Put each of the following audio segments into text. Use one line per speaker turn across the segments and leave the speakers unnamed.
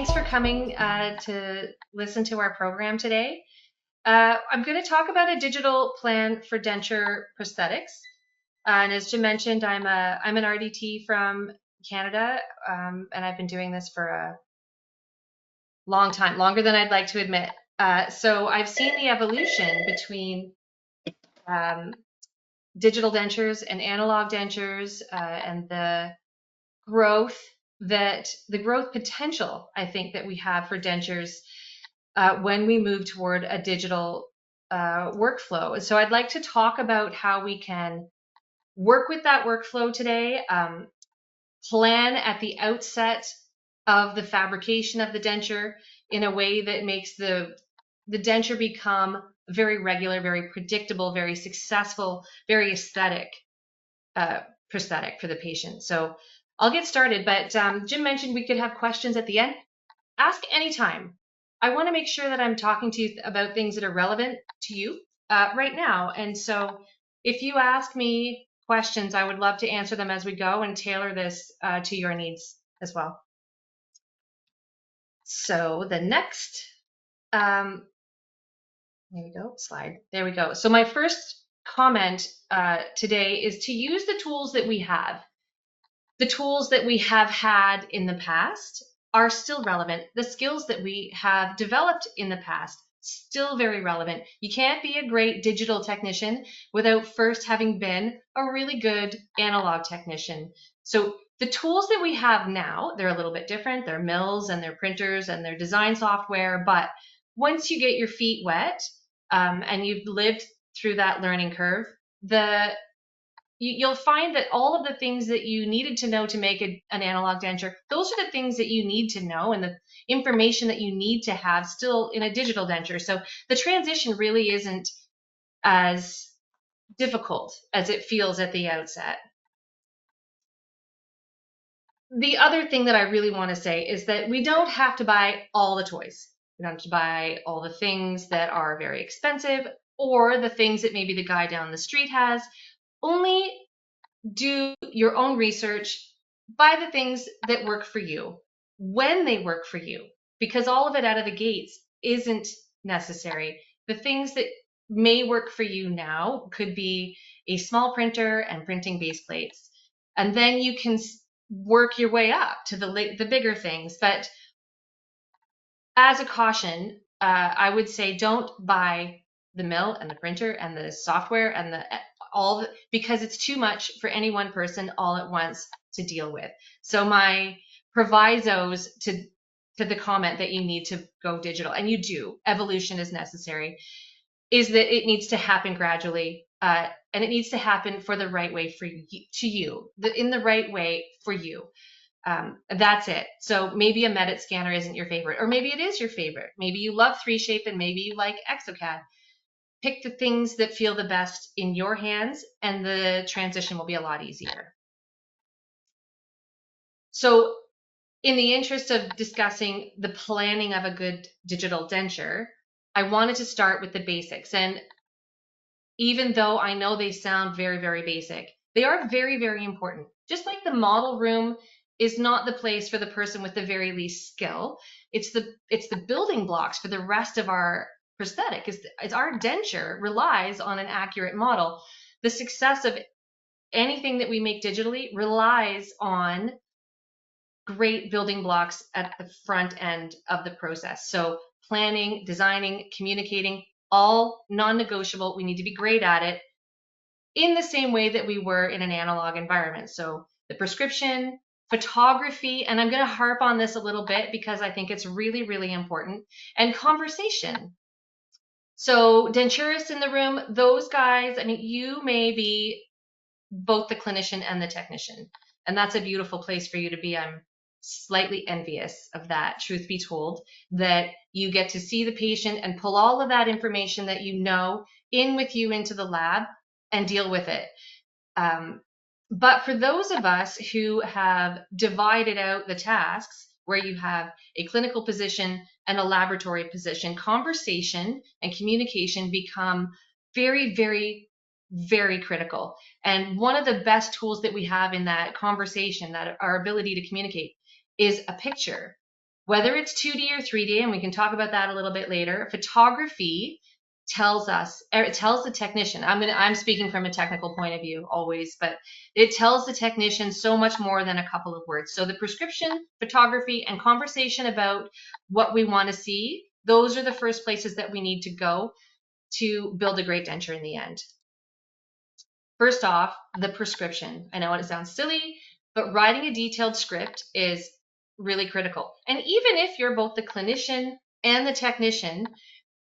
thanks for coming to listen to our program today. I'm going to talk about a digital plan for denture prosthetics. And as Jim mentioned, I'm an RDT from Canada, and I've been doing this for a long time, longer than I'd like to admit. So I've seen the evolution between um, digital dentures and analog dentures, and growth the growth potential I think that we have for dentures when we move toward a digital workflow. So I'd like to talk about how we can work with that workflow today, plan at the outset of the fabrication of the denture in a way that makes the denture become very regular, very predictable, very successful, very aesthetic prosthetic for the patient. So I'll get started, but Jim mentioned we could have questions at the end. Ask anytime. I want to make sure that I'm talking to you about things that are relevant to you right now. And so if you ask me questions, I would love to answer them as we go and tailor this to your needs as well. So the next, there we go, slide. There we go. So my first comment today is to use the tools that we have. The tools that we have had in the past are still relevant. The skills that we have developed in the past, still very relevant. You can't be a great digital technician without first having been a really good analog technician. So the tools that we have now, they're a little bit different. They're mills and they're printers and they're design software. But once you get your feet wet and you've lived through that learning curve, you'll find that all of the things that you needed to know to make an analog denture, those are the things that you need to know and the information that you need to have still in a digital denture. So the transition really isn't as difficult as it feels at the outset. The other thing that I really want to say is that we don't have to buy all the toys. We don't have to buy all the things that are very expensive or the things that maybe the guy down the street has. Only do your own research, buy the things that work for you, when they work for you, because all of it out of the gates isn't necessary. The things that may work for you now could be a small printer and printing base plates. And then you can work your way up to the bigger things. But as a caution, I would say don't buy the mill and the printer and the software and because it's too much for any one person all at once to deal with. So my provisos to the comment that you need to go digital, and you do, evolution is necessary, is that it needs to happen gradually, and it needs to happen for the right way in the right way for you. That's it. So maybe a Medit scanner isn't your favorite, or maybe it is your favorite. Maybe you love 3Shape and maybe you like ExoCAD. Pick the things that feel the best in your hands and the transition will be a lot easier. So in the interest of discussing the planning of a good digital denture, I wanted to start with the basics. And even though I know they sound very, very basic, they are very, very important. Just like the model room is not the place for the person with the very least skill, it's the building blocks for the rest of our prosthetic. Is our denture relies on an accurate model. The success of anything that we make digitally relies on great building blocks at the front end of the process. So planning, designing, communicating, all non-negotiable. We need to be great at it in the same way that we were in an analog environment. So the prescription, photography, and I'm going to harp on this a little bit because I think it's really, really important, and conversation. So denturists in the room, those guys, I mean, you may be both the clinician and the technician, and that's a beautiful place for you to be. I'm slightly envious of that, truth be told, that you get to see the patient and pull all of that information that you know in with you into the lab and deal with it. But for those of us who have divided out the tasks, where you have a clinical position and a laboratory position, conversation and communication become very, very, very critical. And one of the best tools that we have in that conversation, that our ability to communicate, is a picture. Whether it's 2D or 3D, and we can talk about that a little bit later, photography tells us, it tells the technician, I'm speaking from a technical point of view always, but it tells the technician so much more than a couple of words. So the prescription, photography, and conversation about what we want to see, those are the first places that we need to go to build a great denture in the end. First off, the prescription. I know it sounds silly, but writing a detailed script is really critical. And even if you're both the clinician and the technician,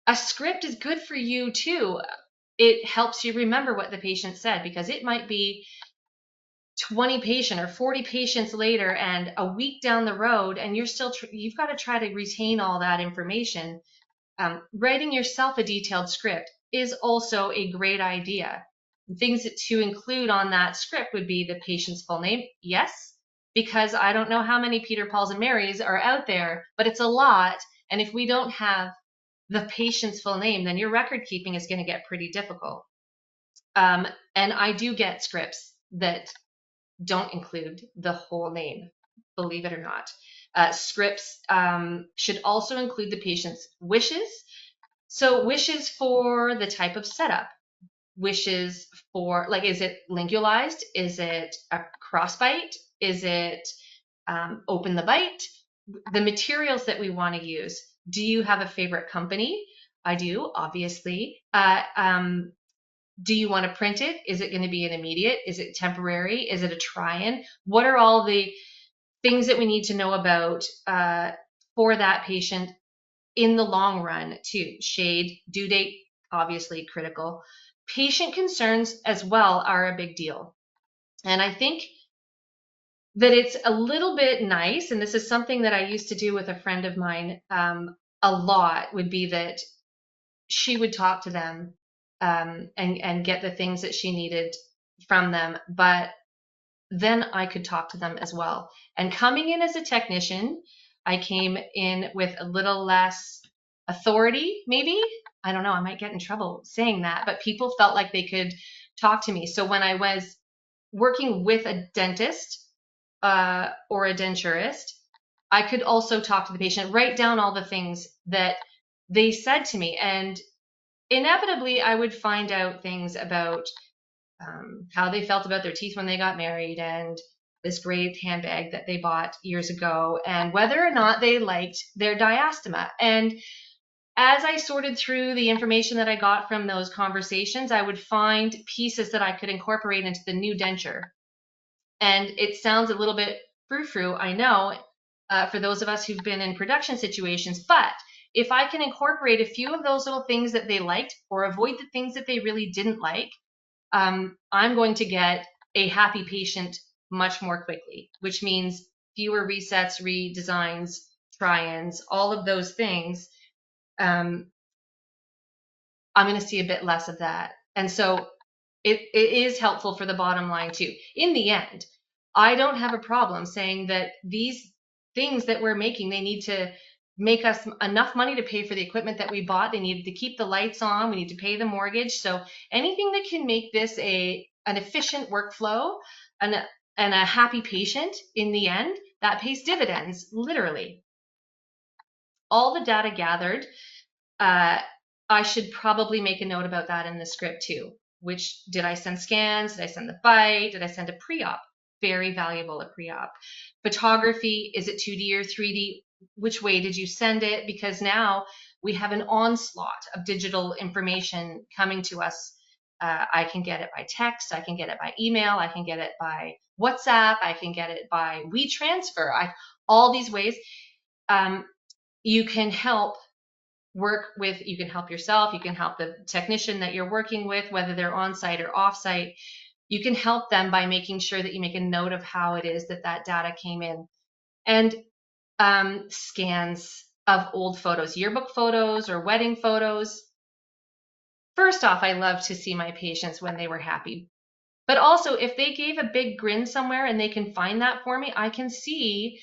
a script is good for you too. It helps you remember what the patient said, because it might be 20 patient or 40 patients later and a week down the road, and you've got to try to retain all that information. Writing yourself a detailed script is also a great idea. Things to include on that script would be the patient's full name. Yes, because I don't know how many Peter, Pauls, and Marys are out there, but it's a lot. And if we don't have the patient's full name, then your record keeping is going to get pretty difficult. And I do get scripts that don't include the whole name, believe it or not. Scripts should also include the patient's wishes. So wishes for the type of setup, wishes for, like, is it lingualized? Is it a crossbite? Is it open the bite? The materials that we want to use. Do you have a favorite company? I do, obviously. Do you want to print it? Is it going to be an immediate? Is it temporary? Is it a try-in? What are all the things that we need to know about for that patient in the long run too? Shade, due date, obviously critical. Patient concerns as well are a big deal. And I think that it's a little bit nice, and this is something that I used to do with a friend of mine a lot, would be that she would talk to them and get the things that she needed from them, but then I could talk to them as well. And coming in as a technician, I came in with a little less authority, maybe. I don't know, I might get in trouble saying that, but people felt like they could talk to me. So when I was working with a dentist or a denturist, I could also talk to the patient, write down all the things that they said to me. And inevitably, I would find out things about how they felt about their teeth when they got married, and this great handbag that they bought years ago, and whether or not they liked their diastema. And as I sorted through the information that I got from those conversations, I would find pieces that I could incorporate into the new denture. And it sounds a little bit frou-frou, I know, for those of us who've been in production situations, but if I can incorporate a few of those little things that they liked or avoid the things that they really didn't like, I'm going to get a happy patient much more quickly, which means fewer resets, redesigns, try-ins, all of those things. I'm going to see a bit less of that. And so it is helpful for the bottom line too. In the end, I don't have a problem saying that these things that we're making, they need to make us enough money to pay for the equipment that we bought. They need to keep the lights on. We need to pay the mortgage. So anything that can make this an efficient workflow and a happy patient in the end, that pays dividends, literally. All the data gathered, I should probably make a note about that in the script too. Which, did I send scans? Did I send the bite? Did I send a pre-op? Very valuable, a pre-op. Photography, is it 2D or 3D? Which way did you send it? Because now we have an onslaught of digital information coming to us. I can get it by text, I can get it by email, I can get it by WhatsApp, I can get it by WeTransfer. All these ways you can help work with, you can help yourself, you can help the technician that you're working with, whether they're on site or off site. You can help them by making sure that you make a note of how it is that that data came in. And scans of old photos, yearbook photos or wedding photos. First off, I love to see my patients when they were happy. But also, if they gave a big grin somewhere and they can find that for me, I can see,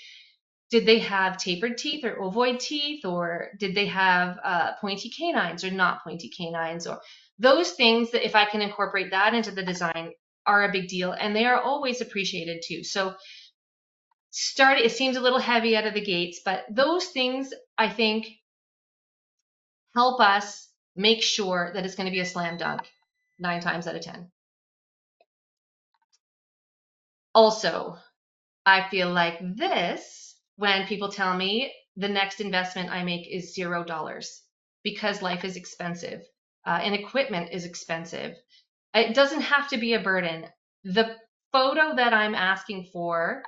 did they have tapered teeth or ovoid teeth, or did they have pointy canines or not pointy canines, or those things that if I can incorporate that into the design are a big deal, and they are always appreciated too. So it seems a little heavy out of the gates, but those things I think help us make sure that it's going to be a slam dunk 9 times out of 10. Also, I feel like this, when people tell me the next investment I make is $0 because life is expensive and equipment is expensive. It doesn't have to be a burden. The photo that I'm asking for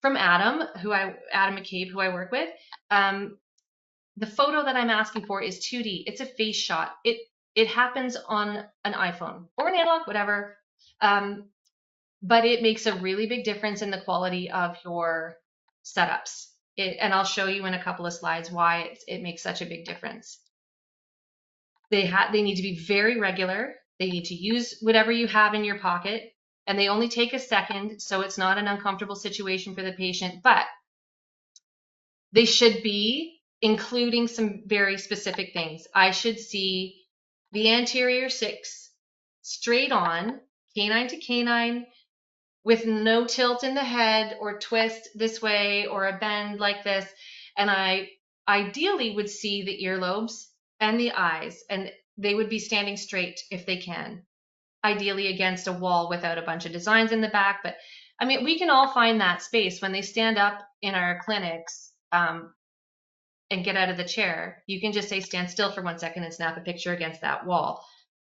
from Adam McCabe, who I work with, the photo that I'm asking for is 2D. It's a face shot. It happens on an iPhone or an analog, whatever. But it makes a really big difference in the quality of your setups. And I'll show you in a couple of slides why it makes such a big difference. They need to be very regular. They need to use whatever you have in your pocket, and they only take a second, so it's not an uncomfortable situation for the patient, but they should be including some very specific things. I should see the anterior 6 straight on, canine to canine, with no tilt in the head or twist this way or a bend like this. And I ideally would see the earlobes and the eyes, and they would be standing straight if they can, ideally against a wall without a bunch of designs in the back. But I mean, we can all find that space when they stand up in our clinics and get out of the chair. You can just say, stand still for 1 second and snap a picture against that wall.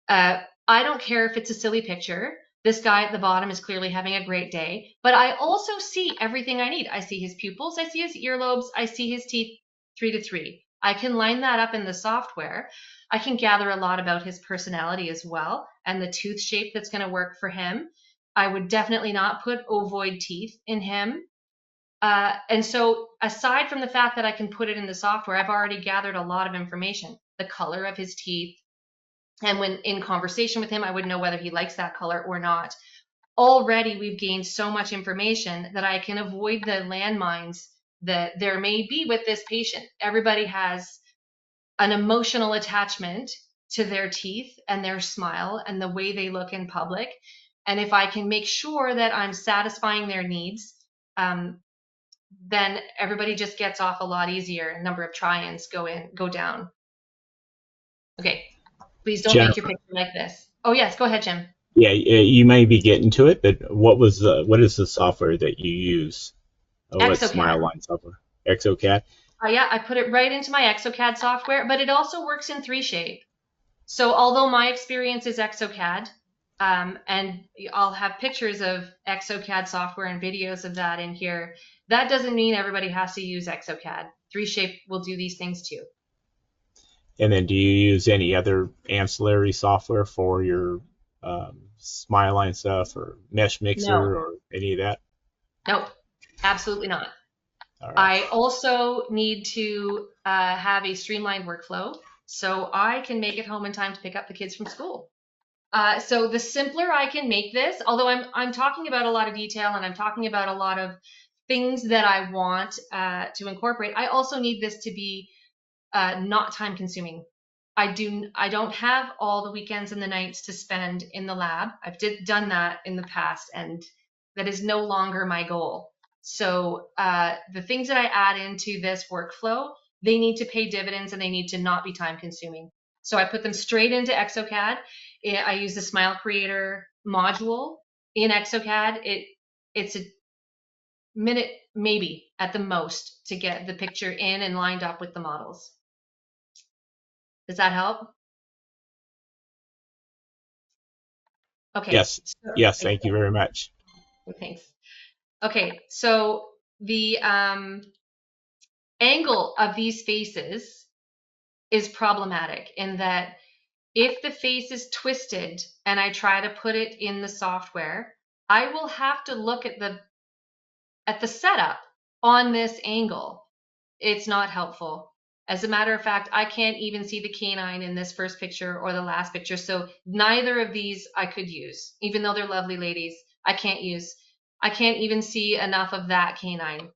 I don't care if it's a silly picture. This guy at the bottom is clearly having a great day, but I also see everything I need. I see his pupils, I see his earlobes, I see his teeth 3 to 3. I can line that up in the software. I can gather a lot about his personality as well and the tooth shape that's going to work for him. I would definitely not put ovoid teeth in him. And so aside from the fact that I can put it in the software, I've already gathered a lot of information, the color of his teeth. And when in conversation with him, I would know whether he likes that color or not. Already we've gained so much information that I can avoid the landmines that there may be with this patient. Everybody has an emotional attachment to their teeth and their smile and the way they look in public. And if I can make sure that I'm satisfying their needs, then everybody just gets off a lot easier. Number of try-ins go down. Okay, please don't make your picture like this. Oh yes, go ahead, Jim.
Yeah, you may be getting to it, but what is the software that you use? What SmileLine software? Exocad?
Yeah, I put it right into my Exocad software, but it also works in 3Shape. So although my experience is Exocad, and I'll have pictures of Exocad software and videos of that in here, that doesn't mean everybody has to use Exocad. 3Shape will do these things too.
And then do you use any other ancillary software for your SmileLine stuff or Mesh Mixer or any of that?
Nope, absolutely not.
Right.
I also need to have a streamlined workflow so I can make it home in time to pick up the kids from school. So the simpler I can make this, although I'm talking about a lot of detail and I'm talking about a lot of things that I want to incorporate, I also need this to be not time consuming. I don't have all the weekends and the nights to spend in the lab. I've done that in the past, and that is no longer my goal. So the things that I add into this workflow, they need to pay dividends and they need to not be time consuming. So I put them straight into Exocad. I use the Smile Creator module in Exocad. It's a minute maybe at the most to get the picture in and lined up with the models. Does that help? Okay.
Yes, thank you very much.
Thanks. Okay, so the angle of these faces is problematic in that if the face is twisted and I try to put it in the software, I will have to look at the setup on this angle. It's not helpful. As a matter of fact, I can't even see the canine in this first picture or the last picture. So neither of these I could use, even though they're lovely ladies. I can't even see enough of that canine.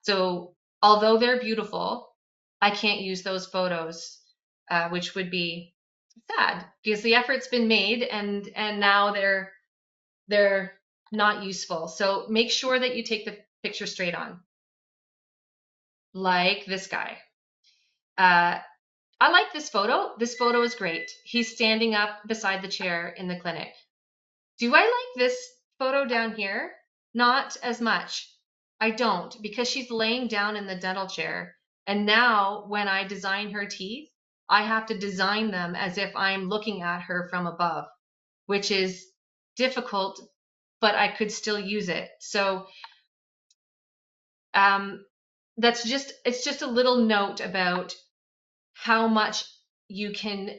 So although they're beautiful, I can't use those photos, which would be sad because the effort's been made and now they're not useful. So make sure that you take the picture straight on, like this guy. I like this photo. This photo is great. He's standing up beside the chair in the clinic. Do I like this photo down here? Not as much. I don't, because she's laying down in the dental chair. And now when I design her teeth, I have to design them as if I'm looking at her from above, which is difficult, but I could still use it. So it's just a little note about how much you can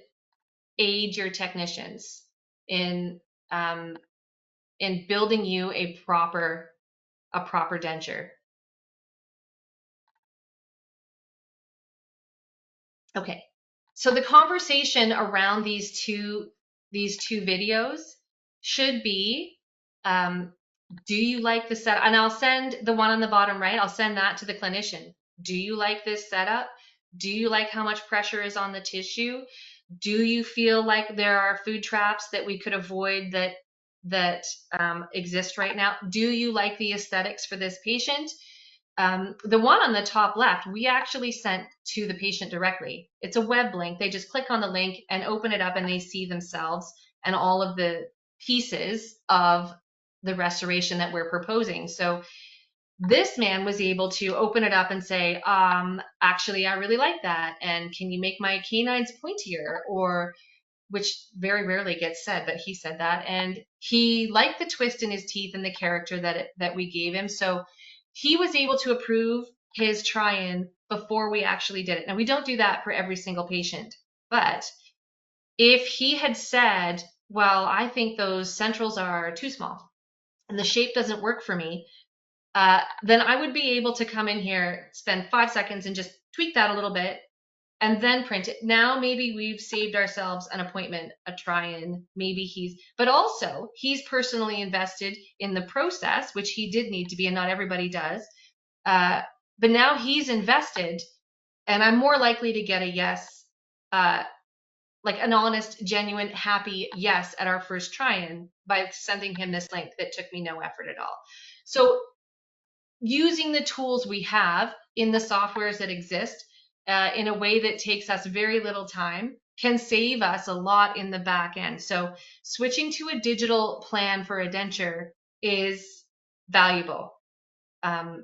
aid your technicians in um, in building you a proper denture. Okay, so the conversation around these two videos should be, do you like the setup? And I'll send the one on the bottom right. I'll send that to the clinician. Do you like this setup? Do you like how much pressure is on the tissue? Do you feel like there are food traps that we could avoid that exist right now? Do you like the aesthetics for this patient? The one on the top left, we actually sent to the patient directly. It's a web link. They just click on the link and open it up, and they see themselves and all of the pieces of the restoration that we're proposing. So this man was able to open it up and say, actually, I really like that. And can you make my canines pointier? Or, which very rarely gets said, but he said that. And he liked the twist in his teeth and the character that we gave him. So he was able to approve his try-in before we actually did it. Now, we don't do that for every single patient, but if he had said, well, I think those centrals are too small and the shape doesn't work for me, then I would be able to come in here, spend 5 seconds and just tweak that a little bit and then print it. Now maybe we've saved ourselves an appointment, a try-in. Maybe but also he's personally invested in the process, which he did need to be, and not everybody does. But now he's invested, and I'm more likely to get a yes, like an honest, genuine, happy yes at our first try-in by sending him this link that took me no effort at all. So using the tools we have in the softwares that exist in a way that takes us very little time can save us a lot in the back end. So switching to a digital plan for a denture is valuable. I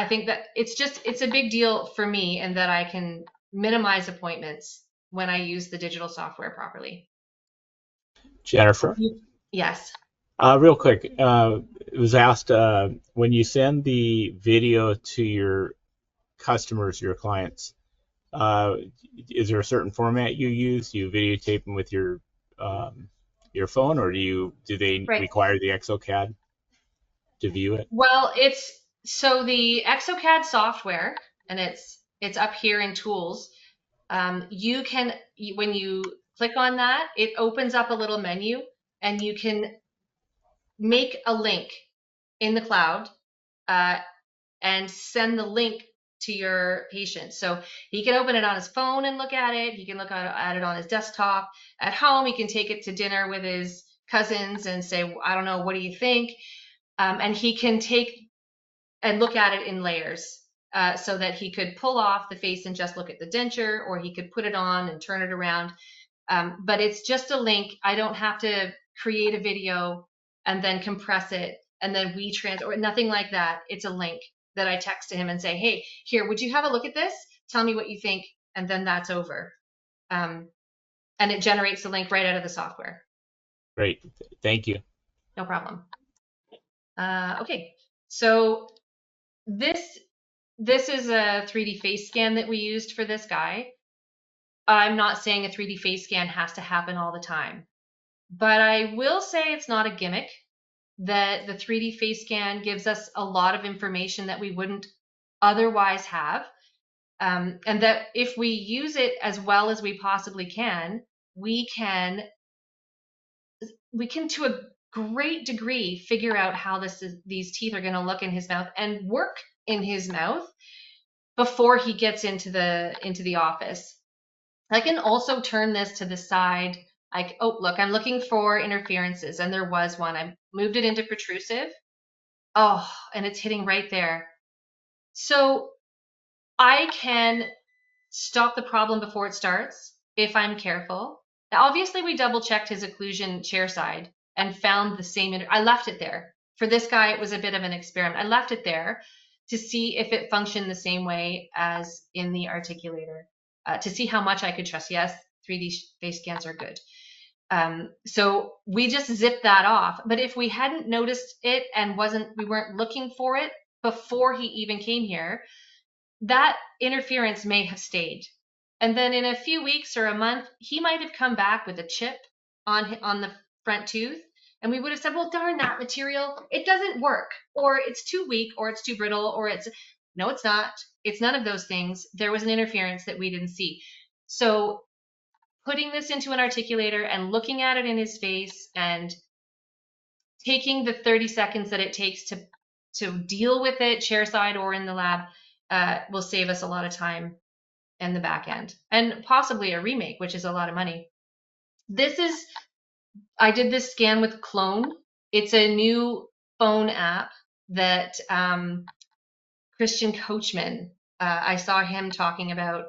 think that it's a big deal for me, and that I can minimize appointments when I use the digital software properly.
Jennifer?
Yes.
Real quick, it was asked, when you send the video to your customers, your clients, is there a certain format you use? Do you videotape them with your phone, or do they require the ExoCAD to view it?
Well, so the ExoCAD software, and it's up here in tools. You can, when you click on that, it opens up a little menu, and you can make a link in the cloud and send the link to your patient. So he can open it on his phone and look at it. He can look at it on his desktop. At home, he can take it to dinner with his cousins and say, I don't know, what do you think? And he can take and look at it in layers, so that he could pull off the face and just look at the denture, or he could put it on and turn it around. But it's just a link. I don't have to create a video and then compress it and then or nothing like that. It's a link that I text to him and say, hey, here, would you have a look at this? Tell me what you think. And then that's over. And it generates the link right out of the software.
Great. Thank you.
No problem. Okay. So this is a 3D face scan that we used for this guy. I'm not saying a 3D face scan has to happen all the time, but I will say it's not a gimmick, that the 3D face scan gives us a lot of information that we wouldn't otherwise have. And that if we use it as well as we possibly can, we can to a great degree figure out how these teeth are going to look in his mouth and work in his mouth before he gets into the office. I can also turn this to the side. Like, oh, look, I'm looking for interferences, and there was one. I moved it into protrusive, Oh, and it's hitting right there. So I can stop the problem before it starts if I'm careful. Now, obviously, we double checked his occlusion chair side and found the same. I left it there. For this guy, it was a bit of an experiment. I left it there to see if it functioned the same way as in the articulator, to see how much I could trust. Yes, 3D face scans are good. So we just zipped that off. But if we hadn't noticed it and we weren't looking for it before he even came here, that interference may have stayed. And then in a few weeks or a month, he might have come back with a chip on the front tooth. And we would have said, well, darn that material, it doesn't work, or it's too weak, or it's too brittle, or no, it's not. It's none of those things. There was an interference that we didn't see. So putting this into an articulator and looking at it in his face and taking the 30 seconds that it takes to deal with it chairside or in the lab will save us a lot of time in the back end, and possibly a remake, which is a lot of money. I did this scan with Clone. It's a new phone app that Christian Coachman, I saw him talking about.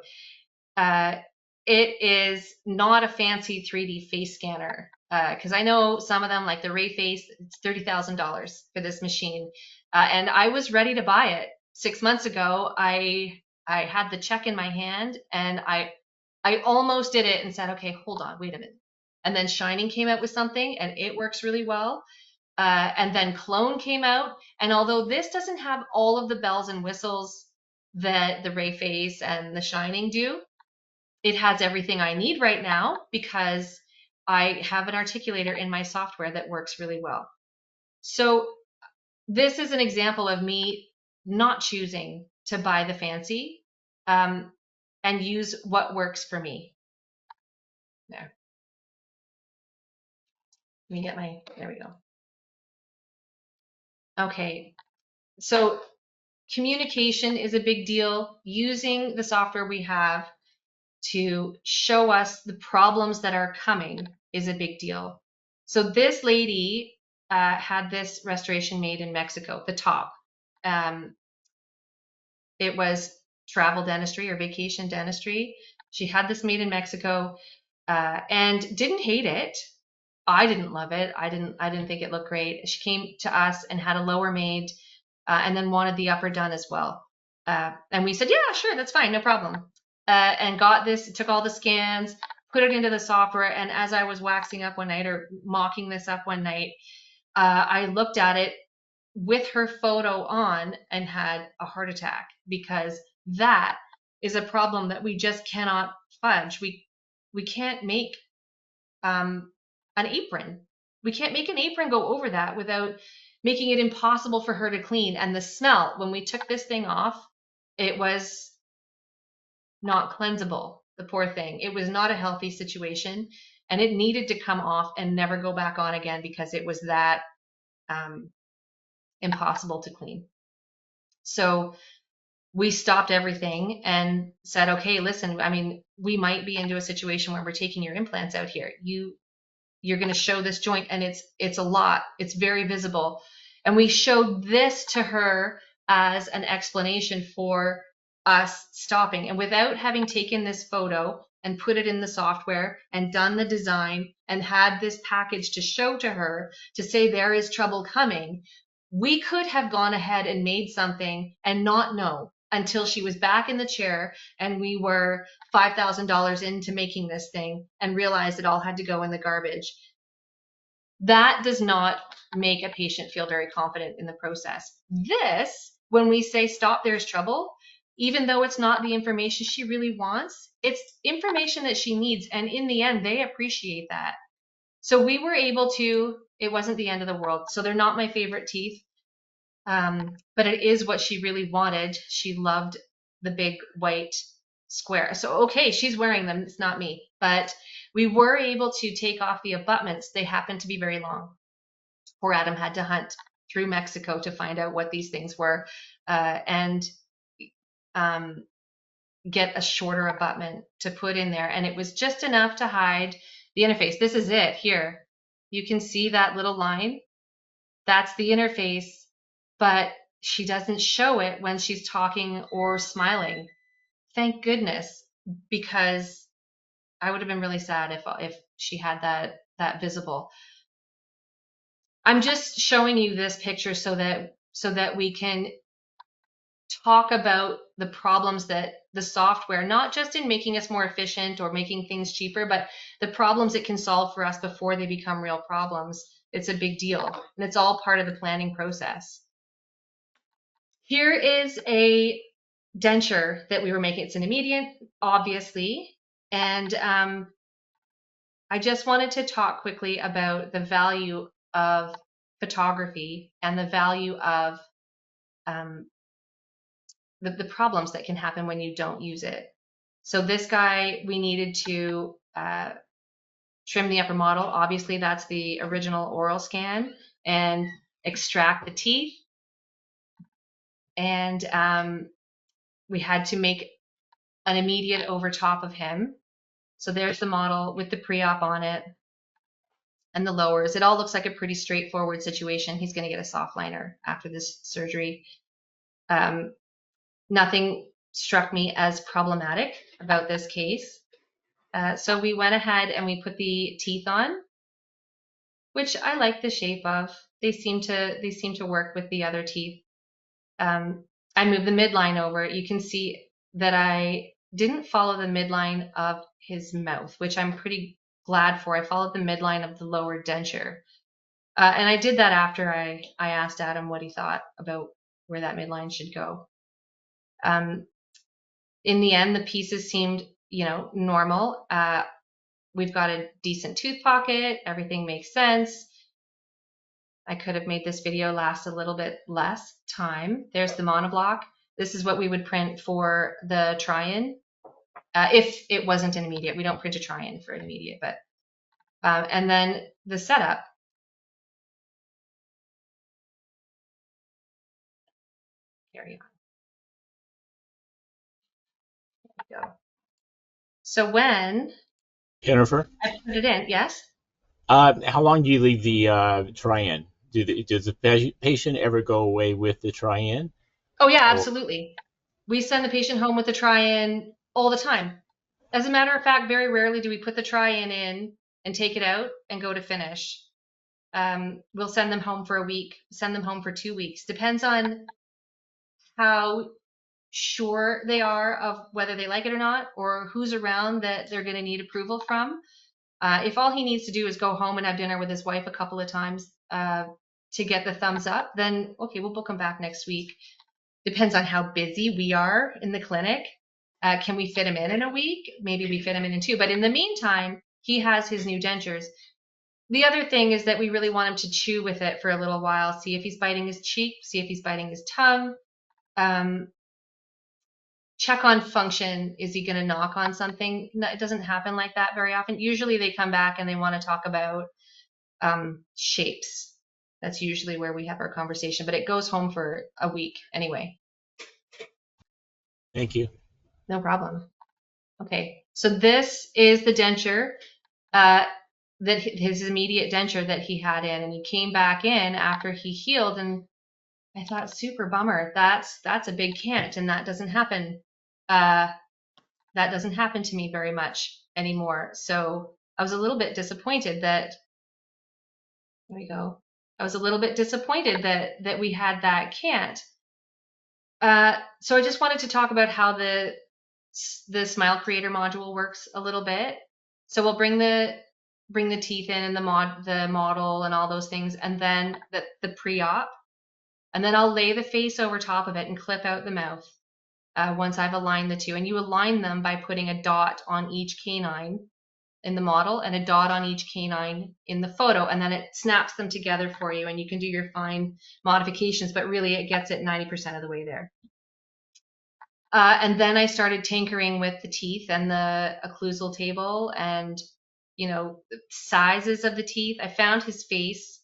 It is not a fancy 3D face scanner, because I know some of them, like the Ray Face, it's $30,000 for this machine, and I was ready to buy it 6 months ago. I had the check in my hand, and I almost did it and said, okay, hold on, wait a minute. And then Shining came out with something, and it works really well. And then Clone came out, and although this doesn't have all of the bells and whistles that the Ray Face and the Shining do, it has everything I need right now because I have an articulator in my software that works really well. So this is an example of me not choosing to buy the fancy and use what works for me. There. Let me get there we go. Okay, so communication is a big deal. Using the software we have to show us the problems that are coming is a big deal. So this lady had this restoration made in Mexico, the top. It was travel dentistry or vacation dentistry. She had this made in Mexico and didn't hate it. I didn't love it. I didn't think it looked great. She came to us and had a lower made and then wanted the upper done as well. And we said, yeah, sure, that's fine, no problem. And got this, took all the scans, put it into the software. And as I was waxing up one night or mocking this up one night, I looked at it with her photo on and had a heart attack, because that is a problem that we just cannot fudge. We can't make an apron. We can't make an apron go over that without making it impossible for her to clean. And the smell, when we took this thing off, it was not cleansable, the poor thing. It was not a healthy situation, and it needed to come off and never go back on again because it was that impossible to clean. So we stopped everything and said, okay, listen, I mean, we might be into a situation where we're taking your implants out here. You're going to show this joint, and it's a lot. It's very visible. And we showed this to her as an explanation for us stopping. And without having taken this photo and put it in the software and done the design and had this package to show to her to say there is trouble coming, we could have gone ahead and made something and not know until she was back in the chair and we were $5,000 into making this thing and realized it all had to go in the garbage. That does not make a patient feel very confident in the process. This, when we say stop, there's trouble, even though it's not the information she really wants, it's information that she needs. And in the end, they appreciate that. So we were able to, it wasn't the end of the world. So they're not my favorite teeth, but it is what she really wanted. She loved the big white square. So, okay, she's wearing them. It's not me. But we were able to take off the abutments. They happened to be very long. Poor Adam had to hunt through Mexico to find out what these things were and get a shorter abutment to put in there. And it was just enough to hide the interface. This is it here. You can see that little line. That's the interface. but she doesn't show it when she's talking or smiling. Thank goodness, because I would have been really sad if she had that visible. I'm just showing you this picture so that we can talk about the problems that the software, not just in making us more efficient or making things cheaper, but the problems it can solve for us before they become real problems. It's a big deal, and it's all part of the planning process. Here is a denture that we were making. It's an immediate, obviously, and I just wanted to talk quickly about the value of photography and the value of the problems that can happen when you don't use it. So this guy, we needed to trim the upper model. Obviously, that's the original oral scan, and extract the teeth. And we had to make an immediate over top of him. So there's the model with the pre-op on it and the lowers. It all looks like a pretty straightforward situation. He's going to get a soft liner after this surgery. Nothing struck me as problematic about this case. So we went ahead and we put the teeth on, which I like the shape of. They seem to work with the other teeth. I moved the midline over. You can see that I didn't follow the midline of his mouth, which I'm pretty glad for. I followed the midline of the lower denture. And I did that after I asked Adam what he thought about where that midline should go. In the end, the pieces seemed, normal. We've got a decent tooth pocket. Everything makes sense. I could have made this video last a little bit less time. There's the monoblock. This is what we would print for the try-in. If it wasn't an immediate, we don't print a try-in for an immediate, but and then the setup. Carry on. There we go. So when
Jennifer,
I put it in, yes.
how long do you leave the try-in? Does the patient ever go away with the try-in?
Oh yeah,
Or
absolutely. We send the patient home with the try-in all the time. As a matter of fact, very rarely do we put the try-in in and take it out and go to finish. We'll send them home for a week, send them home for 2 weeks. Depends on how sure they are of whether they like it or not, or who's around that they're going to need approval from. If all he needs to do is go home and have dinner with his wife a couple of times to get the thumbs up, then okay, we'll book him back next week. Depends on how busy we are in the clinic. Can we fit him in a week? Maybe we fit him in 2. But in the meantime, he has his new dentures. The other thing is that we really want him to chew with it for a little while, see if he's biting his cheek, see if he's biting his tongue. Check on function. Is he going to knock on something? No, it doesn't happen like that very often. Usually they come back and they want to talk about shapes. That's usually where we have our conversation, but it goes home for a week anyway.
thank you.
No problem. Okay, so this is the denture, that his immediate denture that he had in, and he came back in after he healed, and I thought, super bummer. That's a big cant, and that doesn't happen. That doesn't happen to me very much anymore. So I was a little bit disappointed that. There we go. I was a little bit disappointed that we had that cant. So I just wanted to talk about how the Smile Creator module works a little bit. So we'll bring the teeth in and the model and all those things, and then the pre-op, and then I'll lay the face over top of it and clip out the mouth once I've aligned the two. And you align them by putting a dot on each canine in the model and a dot on each canine in the photo, and then it snaps them together for you, and you can do your fine modifications, but really it gets it 90% of the way there. And then I started tinkering with the teeth and the occlusal table and, the sizes of the teeth. I found his face,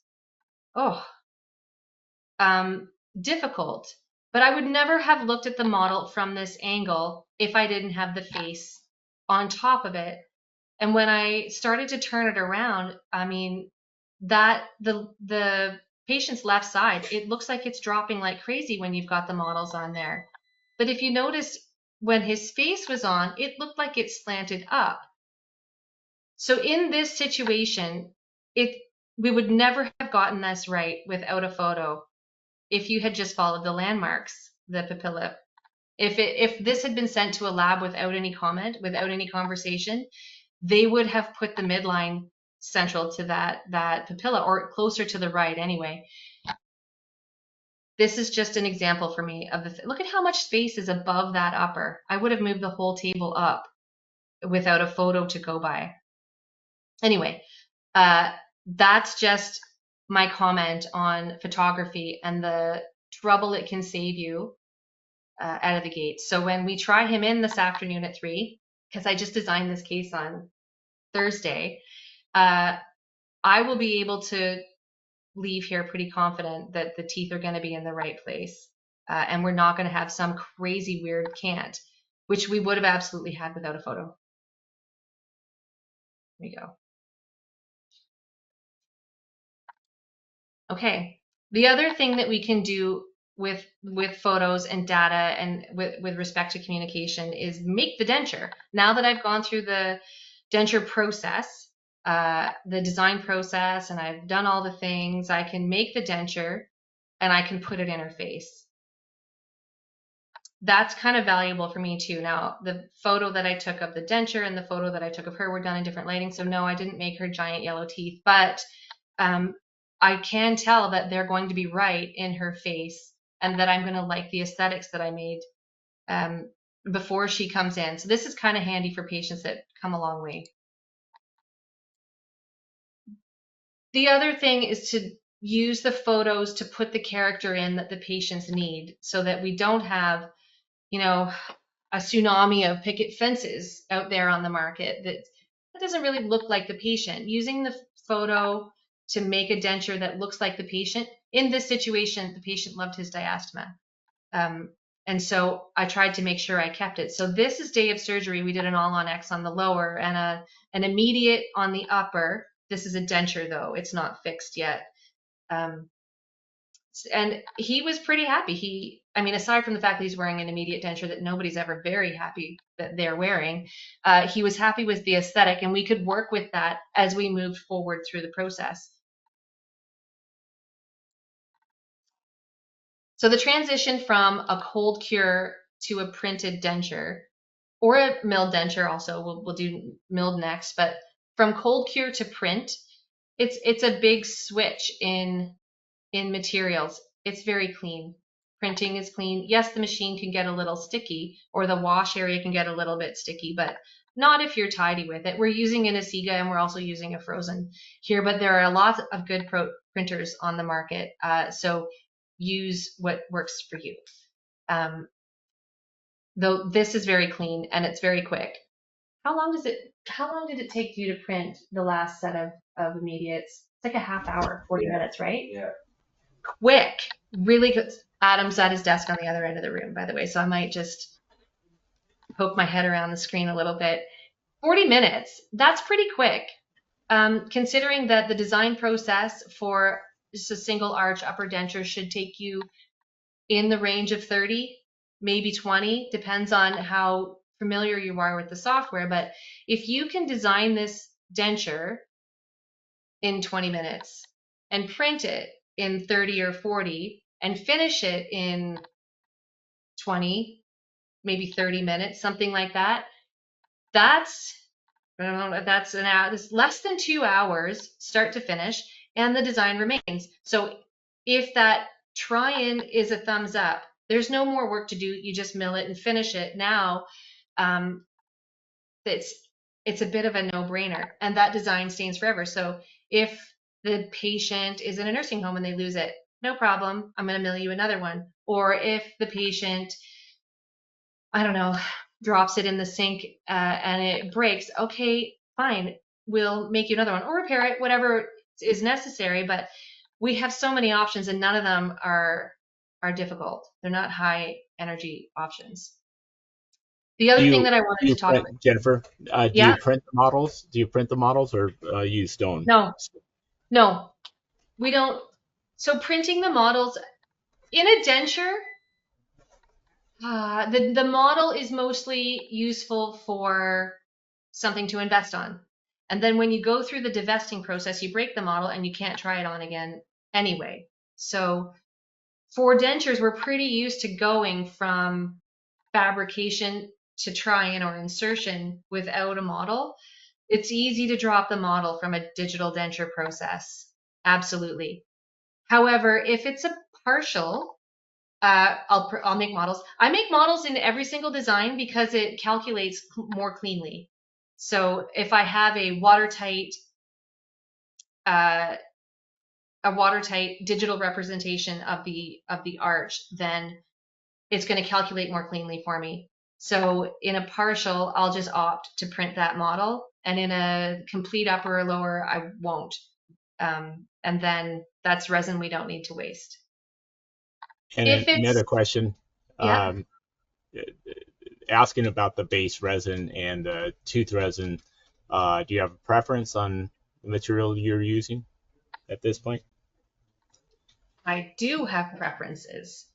difficult, but I would never have looked at the model from this angle if I didn't have the face on top of it. And when I started to turn it around, I mean, that the patient's left side, it looks like it's dropping like crazy when you've got the models on there. But if you notice, when his face was on, it looked like it slanted up. So in this situation, we would never have gotten this right without a photo if you had just followed the landmarks, the papilla. If this had been sent to a lab without any comment, without any conversation, they would have put the midline central to that papilla, or closer to the right anyway. This is just an example for me of look at how much space is above that upper. I would have moved the whole table up without a photo to go by. Anyway, that's just my comment on photography and the trouble it can save you out of the gate. So when we try him in this afternoon at 3, because I just designed this case on Thursday, I will be able to leave here pretty confident that the teeth are going to be in the right place. And we're not going to have some crazy weird cant, which we would have absolutely had without a photo. There you go. Okay. The other thing that we can do with photos and data and with respect to communication is make the denture. Now that I've gone through the denture process, the design process, and I've done all the things, I can make the denture and I can put it in her face. That's kind of valuable for me too. Now, the photo that I took of the denture and the photo that I took of her were done in different lighting. So no, I didn't make her giant yellow teeth, but I can tell that they're going to be right in her face and that I'm going to like the aesthetics that I made before she comes in. So this is kind of handy for patients that come a long way. The other thing is to use the photos to put the character in that the patients need so that we don't have, you know, a tsunami of picket fences out there on the market that doesn't really look like the patient. Using the photo to make a denture that looks like the patient. In this situation, the patient loved his diastema. And so I tried to make sure I kept it. So this is day of surgery. We did an all-on X on the lower and an immediate on the upper. This is a denture though. It's not fixed yet. And he was pretty happy. I mean, aside from the fact that he's wearing an immediate denture that nobody's ever very happy that they're wearing, he was happy with the aesthetic, and we could work with that as we moved forward through the process. So the transition from a cold cure to a printed denture, or a milled denture also, we'll do milled next, but from cold cure to print, it's a big switch in materials. It's very clean. Printing is clean. Yes, the machine can get a little sticky, or the wash area can get a little bit sticky, but not if you're tidy with it. We're using an Asiga and we're also using a frozen here, but there are lots of good printers on the market. So use what works for you. Though this is very clean and it's very quick. How long did it take you to print the last set of immediates? It's like a half hour, 40 minutes, right?
Yeah.
Quick, really good. Adam's at his desk on the other end of the room, by the way, so I might just poke my head around the screen a little bit. 40 minutes, that's pretty quick. Considering that the design process for just a single arch upper denture should take you in the range of 30, maybe 20, depends on how familiar you are with the software. But if you can design this denture in 20 minutes and print it in 30 or 40 and finish it in 20, maybe 30 minutes, something like that, that's less than 2 hours start to finish, and the design remains. So if that try-in is a thumbs up, there's no more work to do. You just mill it and finish it. Now it's a bit of a no-brainer, and that design stays forever. So if the patient is in a nursing home and they lose it, no problem, I'm going to mill you another one. Or if the patient, I don't know, drops it in the sink and it breaks, okay, fine, we'll make you another one, or repair it, whatever is necessary. But we have so many options, and none of them are difficult. They're not high energy options. The other thing that I wanted to talk about,
Jennifer, do you print the models? Do you print the models or use stone?
No, we don't. So printing the models in a denture, the model is mostly useful for something to invest on. And then when you go through the divesting process, you break the model and you can't try it on again anyway. So for dentures, we're pretty used to going from fabrication to try-in or insertion without a model. It's easy to drop the model from a digital denture process. Absolutely. However, if it's a partial, I'll make models. I make models in every single design because it calculates more cleanly. So if I have uh, a watertight digital representation of the arch, then it's going to calculate more cleanly for me. So in a partial, I'll just opt to print that model, and in a complete upper or lower, I won't. And then that's resin we don't need to waste. If
And
it's,
another question,
yeah,
um, asking about the base resin and the tooth resin, do you have a preference on the material you're using at this point?
I do have preferences.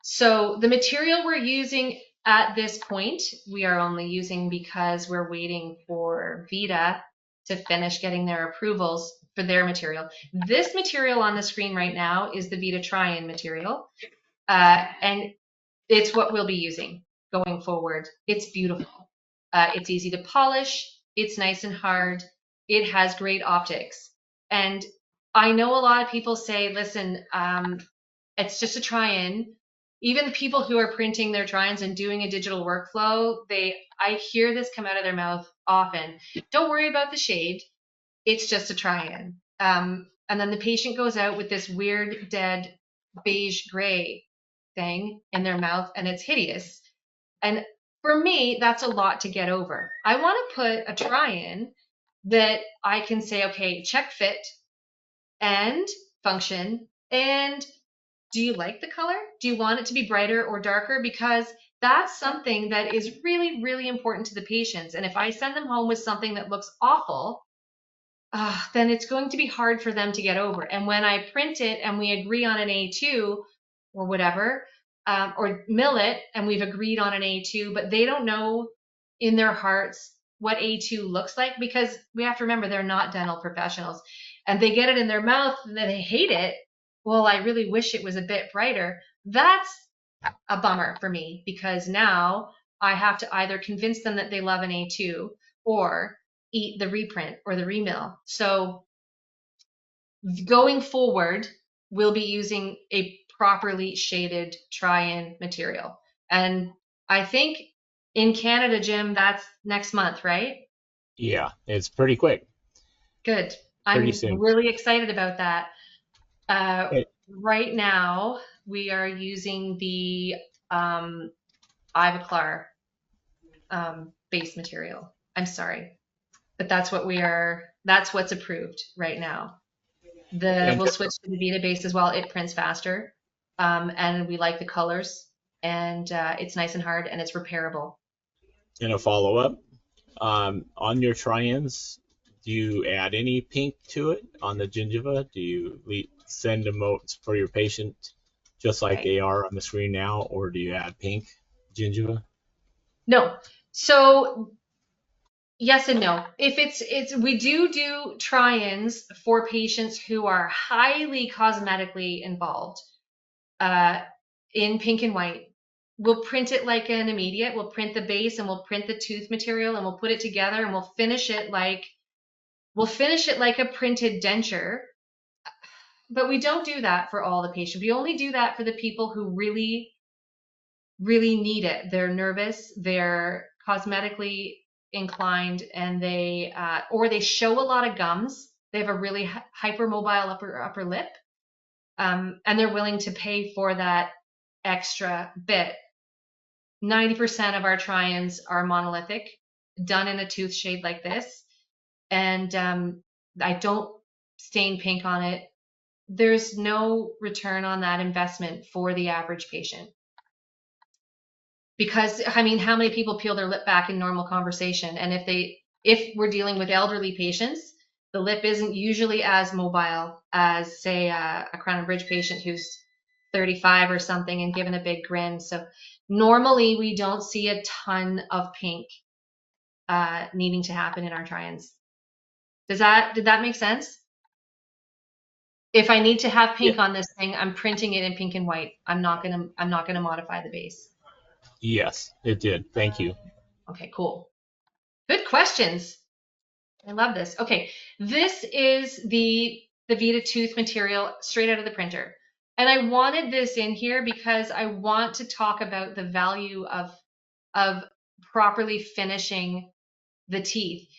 So the material we're using at this point, we are only using because we're waiting for VITA to finish getting their approvals for their material. This material on the screen right now is the VITA Try-In material, and it's what we'll be using going forward. It's beautiful. It's easy to polish. It's nice and hard. It has great optics. And I know a lot of people say, listen, it's just a try-in. Even people who are printing their try-ins and doing a digital workflow, I hear this come out of their mouth often. Don't worry about the shade. It's just a try-in. And then the patient goes out with this weird, dead, beige gray thing in their mouth, and it's hideous. And for me, that's a lot to get over. I want to put a try-in that I can say, okay, check fit and function, and do you like the color? Do you want it to be brighter or darker? Because that's something that is really, really important to the patients. And if I send them home with something that looks awful, then it's going to be hard for them to get over. And when I print it and we agree on an A2 or whatever, or mill it and we've agreed on an A2, but they don't know in their hearts what A2 looks like, because we have to remember they're not dental professionals, and they get it in their mouth and then they hate it. Well, I really wish it was a bit brighter. That's a bummer for me, because now I have to either convince them that they love an A2 or eat the reprint or the remill. So going forward, we'll be using a properly shaded try-in material. And I think in Canada, Jim, that's next month, right?
Yeah, it's pretty quick,
Good.
pretty
I'm
soon.
really excited about that.
Eh,
Right now, we are using the um, Ivoclar base material. I'm sorry, but that's what's approved right now.
And
We'll
just
switch to the Vita base as well. It prints faster, and we like the colors, and it's nice and hard, and it's repairable.
in a follow-up, on your try-ins, do you add any pink to it on the gingiva? Do you send emotes for your patient just like
Right?
they are on the screen now, or do you add pink gingiva?
No. So yes and no. If it's we do try-ins for patients who are highly cosmetically involved, uh, in pink and white. We'll print it like an immediate. We'll print the base and we'll print the tooth material and we'll put it together and we'll finish it like a printed denture. But we don't do that for all the patients. We only do that for the people who really, really need it. They're nervous, they're cosmetically inclined, and they show a lot of gums. They have a really hypermobile upper lip, and they're willing to pay for that extra bit. 90% of our try-ins are monolithic, done in a tooth shade like this, and I don't stain pink on it. There's no return on that investment for the average patient. Because I mean, how many people peel their lip back in normal conversation? And if we're dealing with elderly patients, The lip isn't usually as mobile as, say, a crown and bridge patient who's 35 or something and given a big grin. So normally we don't see a ton of pink needing to happen in our try-ins. Did that make sense? If I need to have
Yeah.
pink on this thing, I'm printing it in pink and white. I'm not gonna modify the base.
Yes, it did. Thank you.
Okay, cool. Good questions. I love this. Okay, this is the VITA tooth material straight out of the printer. And I wanted this in here because I want to talk about the value of properly finishing the teeth.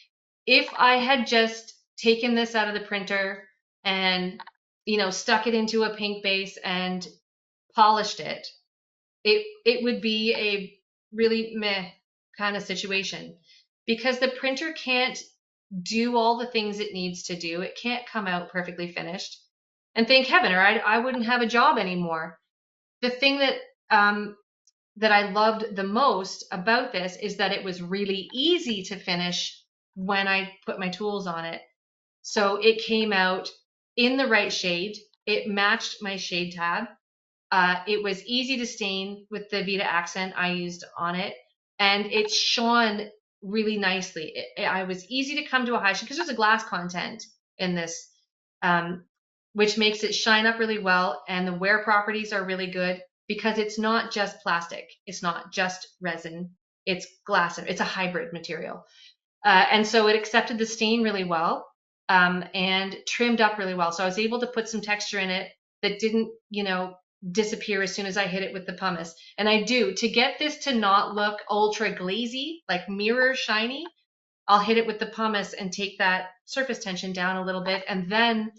If I had just taken this out of the printer and, stuck it into a pink base and polished it, it would be a really meh kind of situation, because the printer can't do all the things it needs to do. It can't come out perfectly finished. And thank heaven, or I wouldn't have a job anymore. The thing that I loved the most about this is that it was really easy to finish when I put my tools on it. So it came out in the right shade. It matched my shade tab. It was easy to stain with the VITA accent I used on it, and it shone really nicely. I was easy to come to a high shine because there's a glass content in this, um, which makes it shine up really well, and the wear properties are really good because it's not just plastic. It's not just resin. It's glass. It's a hybrid material. And so it accepted the stain really well, and trimmed up really well. So I was able to put some texture in it that didn't, disappear as soon as I hit it with the pumice. And I do, to get this to not look ultra glazy, like mirror shiny, I'll hit it with the pumice and take that surface tension down a little bit, and then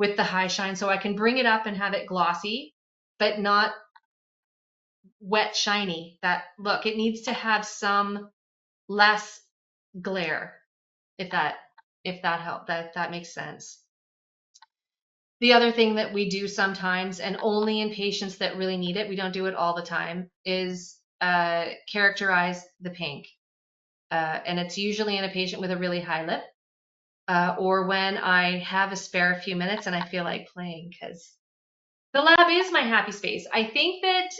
with the high shine, so I can bring it up and have it glossy, but not wet shiny. That look, it needs to have some less glare, if that helped, that makes sense. The other thing that we do sometimes, and only in patients that really need it, we don't do it all the time, is characterize the pink. And it's usually in a patient with a really high lip, or when I have a spare few minutes and I feel like playing, because the lab is my happy space. I think that,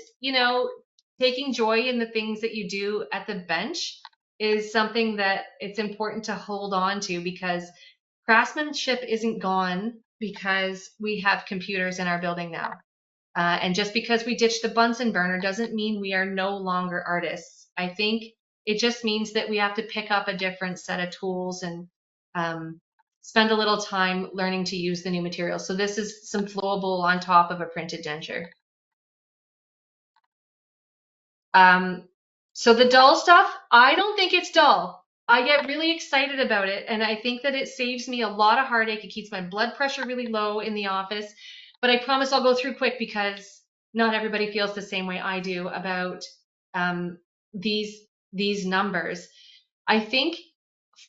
taking joy in the things that you do at the bench is something that it's important to hold on to, because craftsmanship isn't gone because we have computers in our building now. And just because we ditched the Bunsen burner doesn't mean we are no longer artists. I think it just means that we have to pick up a different set of tools and spend a little time learning to use the new materials. So this is some flowable on top of a printed denture. So the dull stuff, I don't think it's dull. I get really excited about it, and I think that it saves me a lot of heartache. It keeps my blood pressure really low in the office, but I promise I'll go through quick because not everybody feels the same way I do about these numbers. I think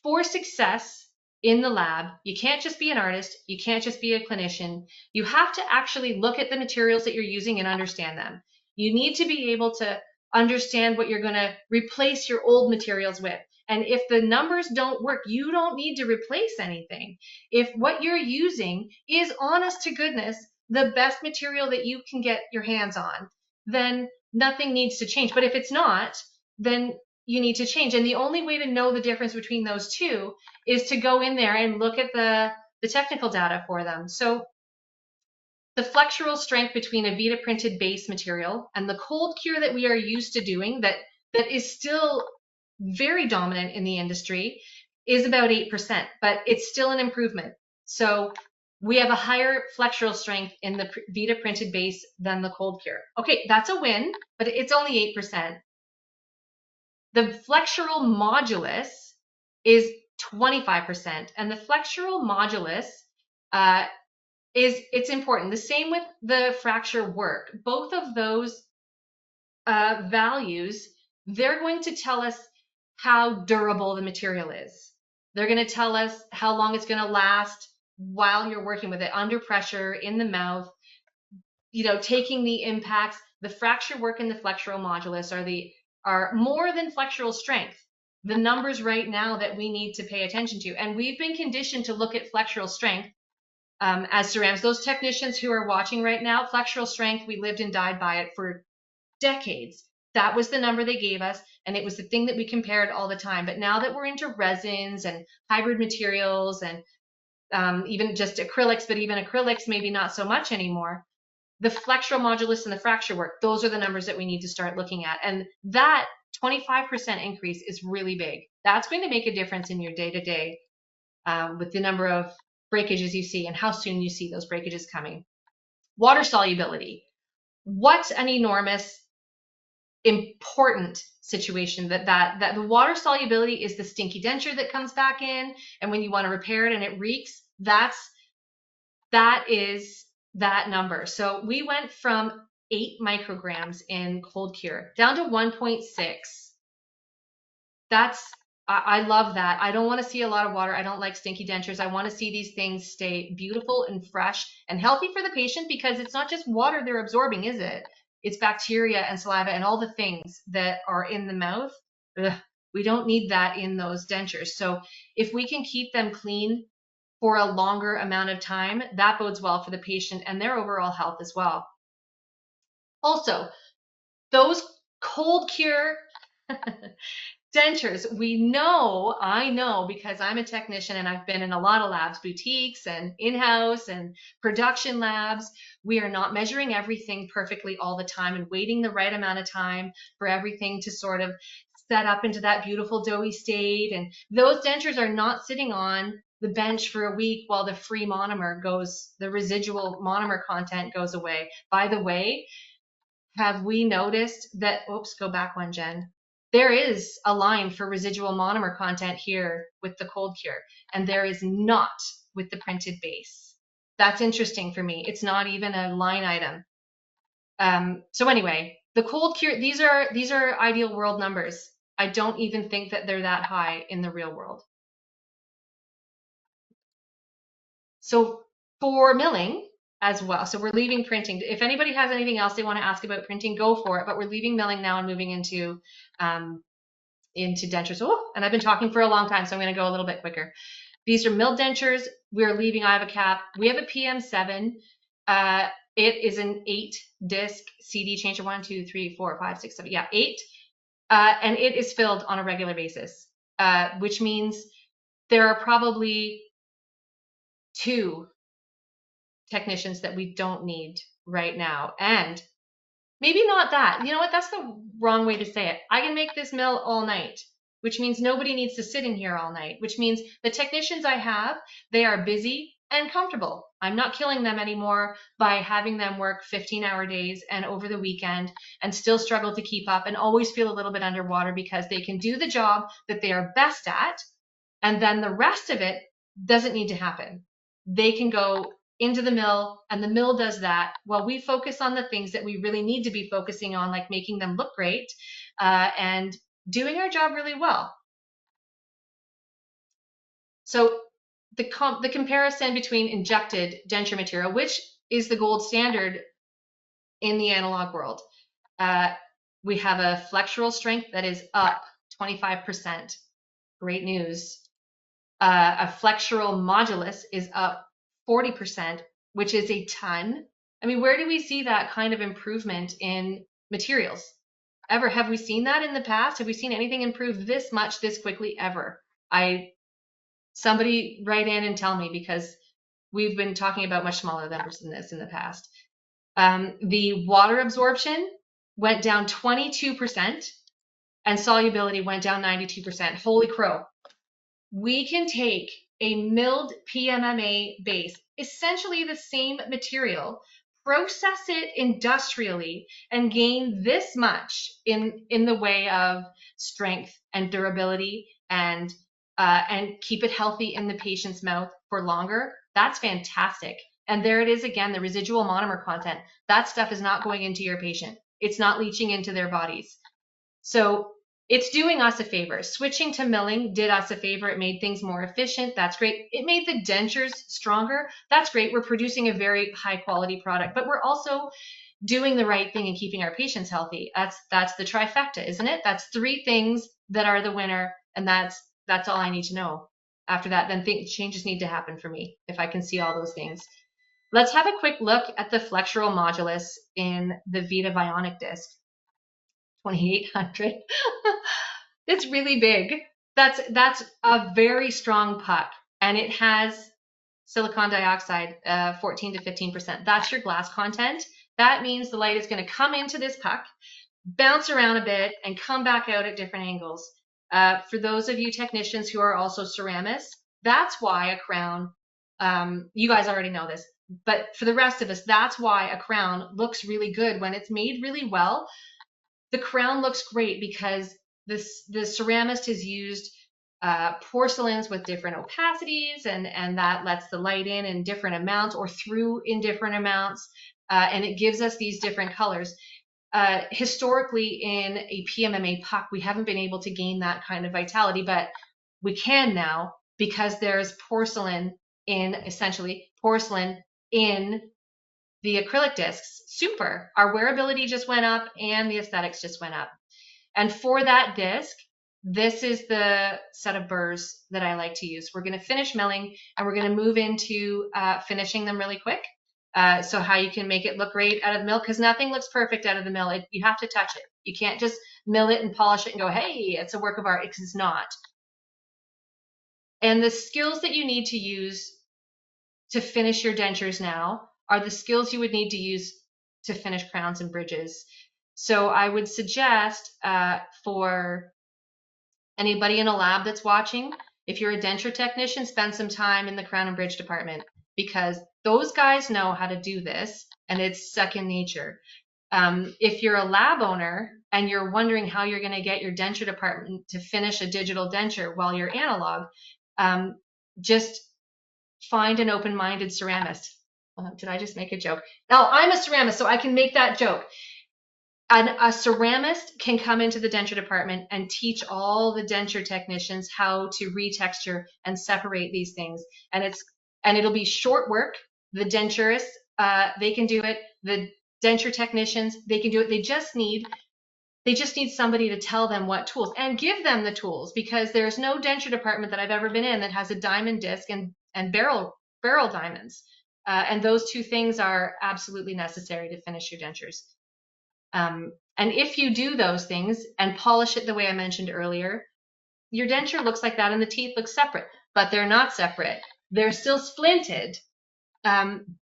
for success in the lab, you can't just be an artist, you can't just be a clinician. You have to actually look at the materials that you're using and understand them. You need to be able to understand what you're going to replace your old materials with. And if the numbers don't work, you don't need to replace anything. If what you're using is, honest to goodness, the best material that you can get your hands on, then nothing needs to change. But if it's not, then you need to change. And the only way to know the difference between those two is to go in there and look at the technical data for them. So the flexural strength between a VITA printed base material and the cold cure that we are used to doing, that is still very dominant in the industry, is about 8%, but it's still an improvement. So we have a higher flexural strength in the VITA printed base than the cold cure. Okay, that's a win, but it's only 8%. The flexural modulus is 25%, and the flexural modulus it's important. The same with the fracture work. Both of those values, they're going to tell us how durable the material is. They're going to tell us how long it's going to last while you're working with it under pressure in the mouth, taking the impacts. The fracture work and the flexural modulus are more than flexural strength. the numbers right now that we need to pay attention to. And we've been conditioned to look at flexural strength as ceramics. Those technicians who are watching right now, flexural strength, we lived and died by it for decades. That was the number they gave us, and it was the thing that we compared all the time. But now that we're into resins and hybrid materials and even just acrylics, but even acrylics maybe not so much anymore, the flexural modulus and the fracture work, those are the numbers that we need to start looking at. And that 25% increase is really big. That's going to make a difference in your day-to-day with the number of breakages you see and how soon you see those breakages coming. Water solubility. What an enormous important situation that the water solubility is the stinky denture that comes back in, and when you want to repair it and it reeks, that is that number. So we went from 8 micrograms in cold cure down to 1.6. I love that. I don't want to see a lot of water. I don't like stinky dentures. I want to see these things stay beautiful and fresh and healthy for the patient, because it's not just water they're absorbing, is it? It's bacteria and saliva and all the things that are in the mouth. Ugh, we don't need that in those dentures. So if we can keep them clean for a longer amount of time, that bodes well for the patient and their overall health as well. Also, those cold cure dentures, I know because I'm a technician and I've been in a lot of labs, boutiques and in-house and production labs. We are not measuring everything perfectly all the time and waiting the right amount of time for everything to sort of set up into that beautiful doughy state. And those dentures are not sitting on the bench for a week while the free monomer goes, the residual monomer content goes away. By the way, have we noticed that, oops, go back one, Jen. There is a line for residual monomer content here with the cold cure, and there is not with the printed base. That's interesting for me. It's not even a line item. So anyway, the cold cure, these are ideal world numbers. I don't even think that they're that high in the real world. So for milling as well, so we're leaving printing. If anybody has anything else they want to ask about printing, go for it. But we're leaving milling now and moving into dentures. Oh, and I've been talking for a long time, so I'm going to go a little bit quicker. These are milled dentures. We're leaving Ivacap. We have a PM7. It is an 8-disc CD changer. 1, 2, 3, 4, 5, 6, 7. Yeah, 8. And it is filled on a regular basis, which means there are probably 2 technicians that we don't need right now. And maybe not that. You know what? That's the wrong way to say it. I can make this mill all night, which means nobody needs to sit in here all night, which means the technicians I have, they are busy and comfortable. I'm not killing them anymore by having them work 15-hour days and over the weekend and still struggle to keep up and always feel a little bit underwater, because they can do the job that they are best at, and then the rest of it doesn't need to happen. They can go into the mill, and the mill does that while we focus on the things that we really need to be focusing on, like making them look great and doing our job really well. So the comparison between injected denture material, which is the gold standard in the analog world, we have a flexural strength that is up 25%. Great news. A flexural modulus is up 40%, which is a ton. I mean, where do we see that kind of improvement in materials? Ever? Have we seen that in the past? Have we seen anything improve this much, this quickly, ever? Somebody write in and tell me, because we've been talking about much smaller numbers than this in the past. The water absorption went down 22%, and solubility went down 92%. Holy crow. We can take a milled PMMA base, essentially the same material, process it industrially, and gain this much in the way of strength and durability, and keep it healthy in the patient's mouth for longer. That's fantastic. And there it is again, the residual monomer content. That stuff is not going into your patient. It's not leaching into their bodies. So it's doing us a favor. Switching to milling did us a favor. It made things more efficient. That's great. It made the dentures stronger. That's great. We're producing a very high quality product, but we're also doing the right thing and keeping our patients healthy. That's the trifecta, isn't it? That's 3 things that are the winner And that's all I need to know. After that, then changes need to happen for me if I can see all those things. Let's have a quick look at the flexural modulus in the VITA Bionic disc. 2800. It's really big. That's a very strong puck, and it has silicon dioxide, 14 to 15%. That's your glass content. That means the light is going to come into this puck, bounce around a bit, and come back out at different angles. For those of you technicians who are also ceramists, that's why a crown, you guys already know this, but for the rest of us, that's why a crown looks really good when it's made really well. The crown looks great because the ceramist has used porcelains with different opacities, and that lets the light in different amounts or through in different amounts, and it gives us these different colors. Historically, in a PMMA puck, we haven't been able to gain that kind of vitality, but we can now because there's essentially porcelain in the acrylic discs. Super. Our wearability just went up and the aesthetics just went up. And for that disc, this is the set of burrs that I like to use. We're going to finish milling and we're going to move into finishing them really quick. So how you can make it look great out of the mill, because nothing looks perfect out of the mill. You have to touch it. You can't just mill it and polish it and go, hey, it's a work of art, because it's not. And the skills that you need to use to finish your dentures now are the skills you would need to use to finish crowns and bridges. So I would suggest for anybody in a lab that's watching, if you're a denture technician, spend some time in the crown and bridge department, because those guys know how to do this and it's second nature. If you're a lab owner and you're wondering how you're going to get your denture department to finish a digital denture while you're analog, just find an open-minded ceramist. Did I just make a joke? No, I'm a ceramist, so I can make that joke. And a ceramist can come into the denture department and teach all the denture technicians how to retexture and separate these things. And it'll be short work. The denturists, they can do it. The denture technicians, they can do it. They just need somebody to tell them what tools and give them the tools, because there's no denture department that I've ever been in that has a diamond disc and barrel diamonds. And those two things are absolutely necessary to finish your dentures. And if you do those things and polish it the way I mentioned earlier, your denture looks like that and the teeth look separate, but they're not separate. They're still splinted,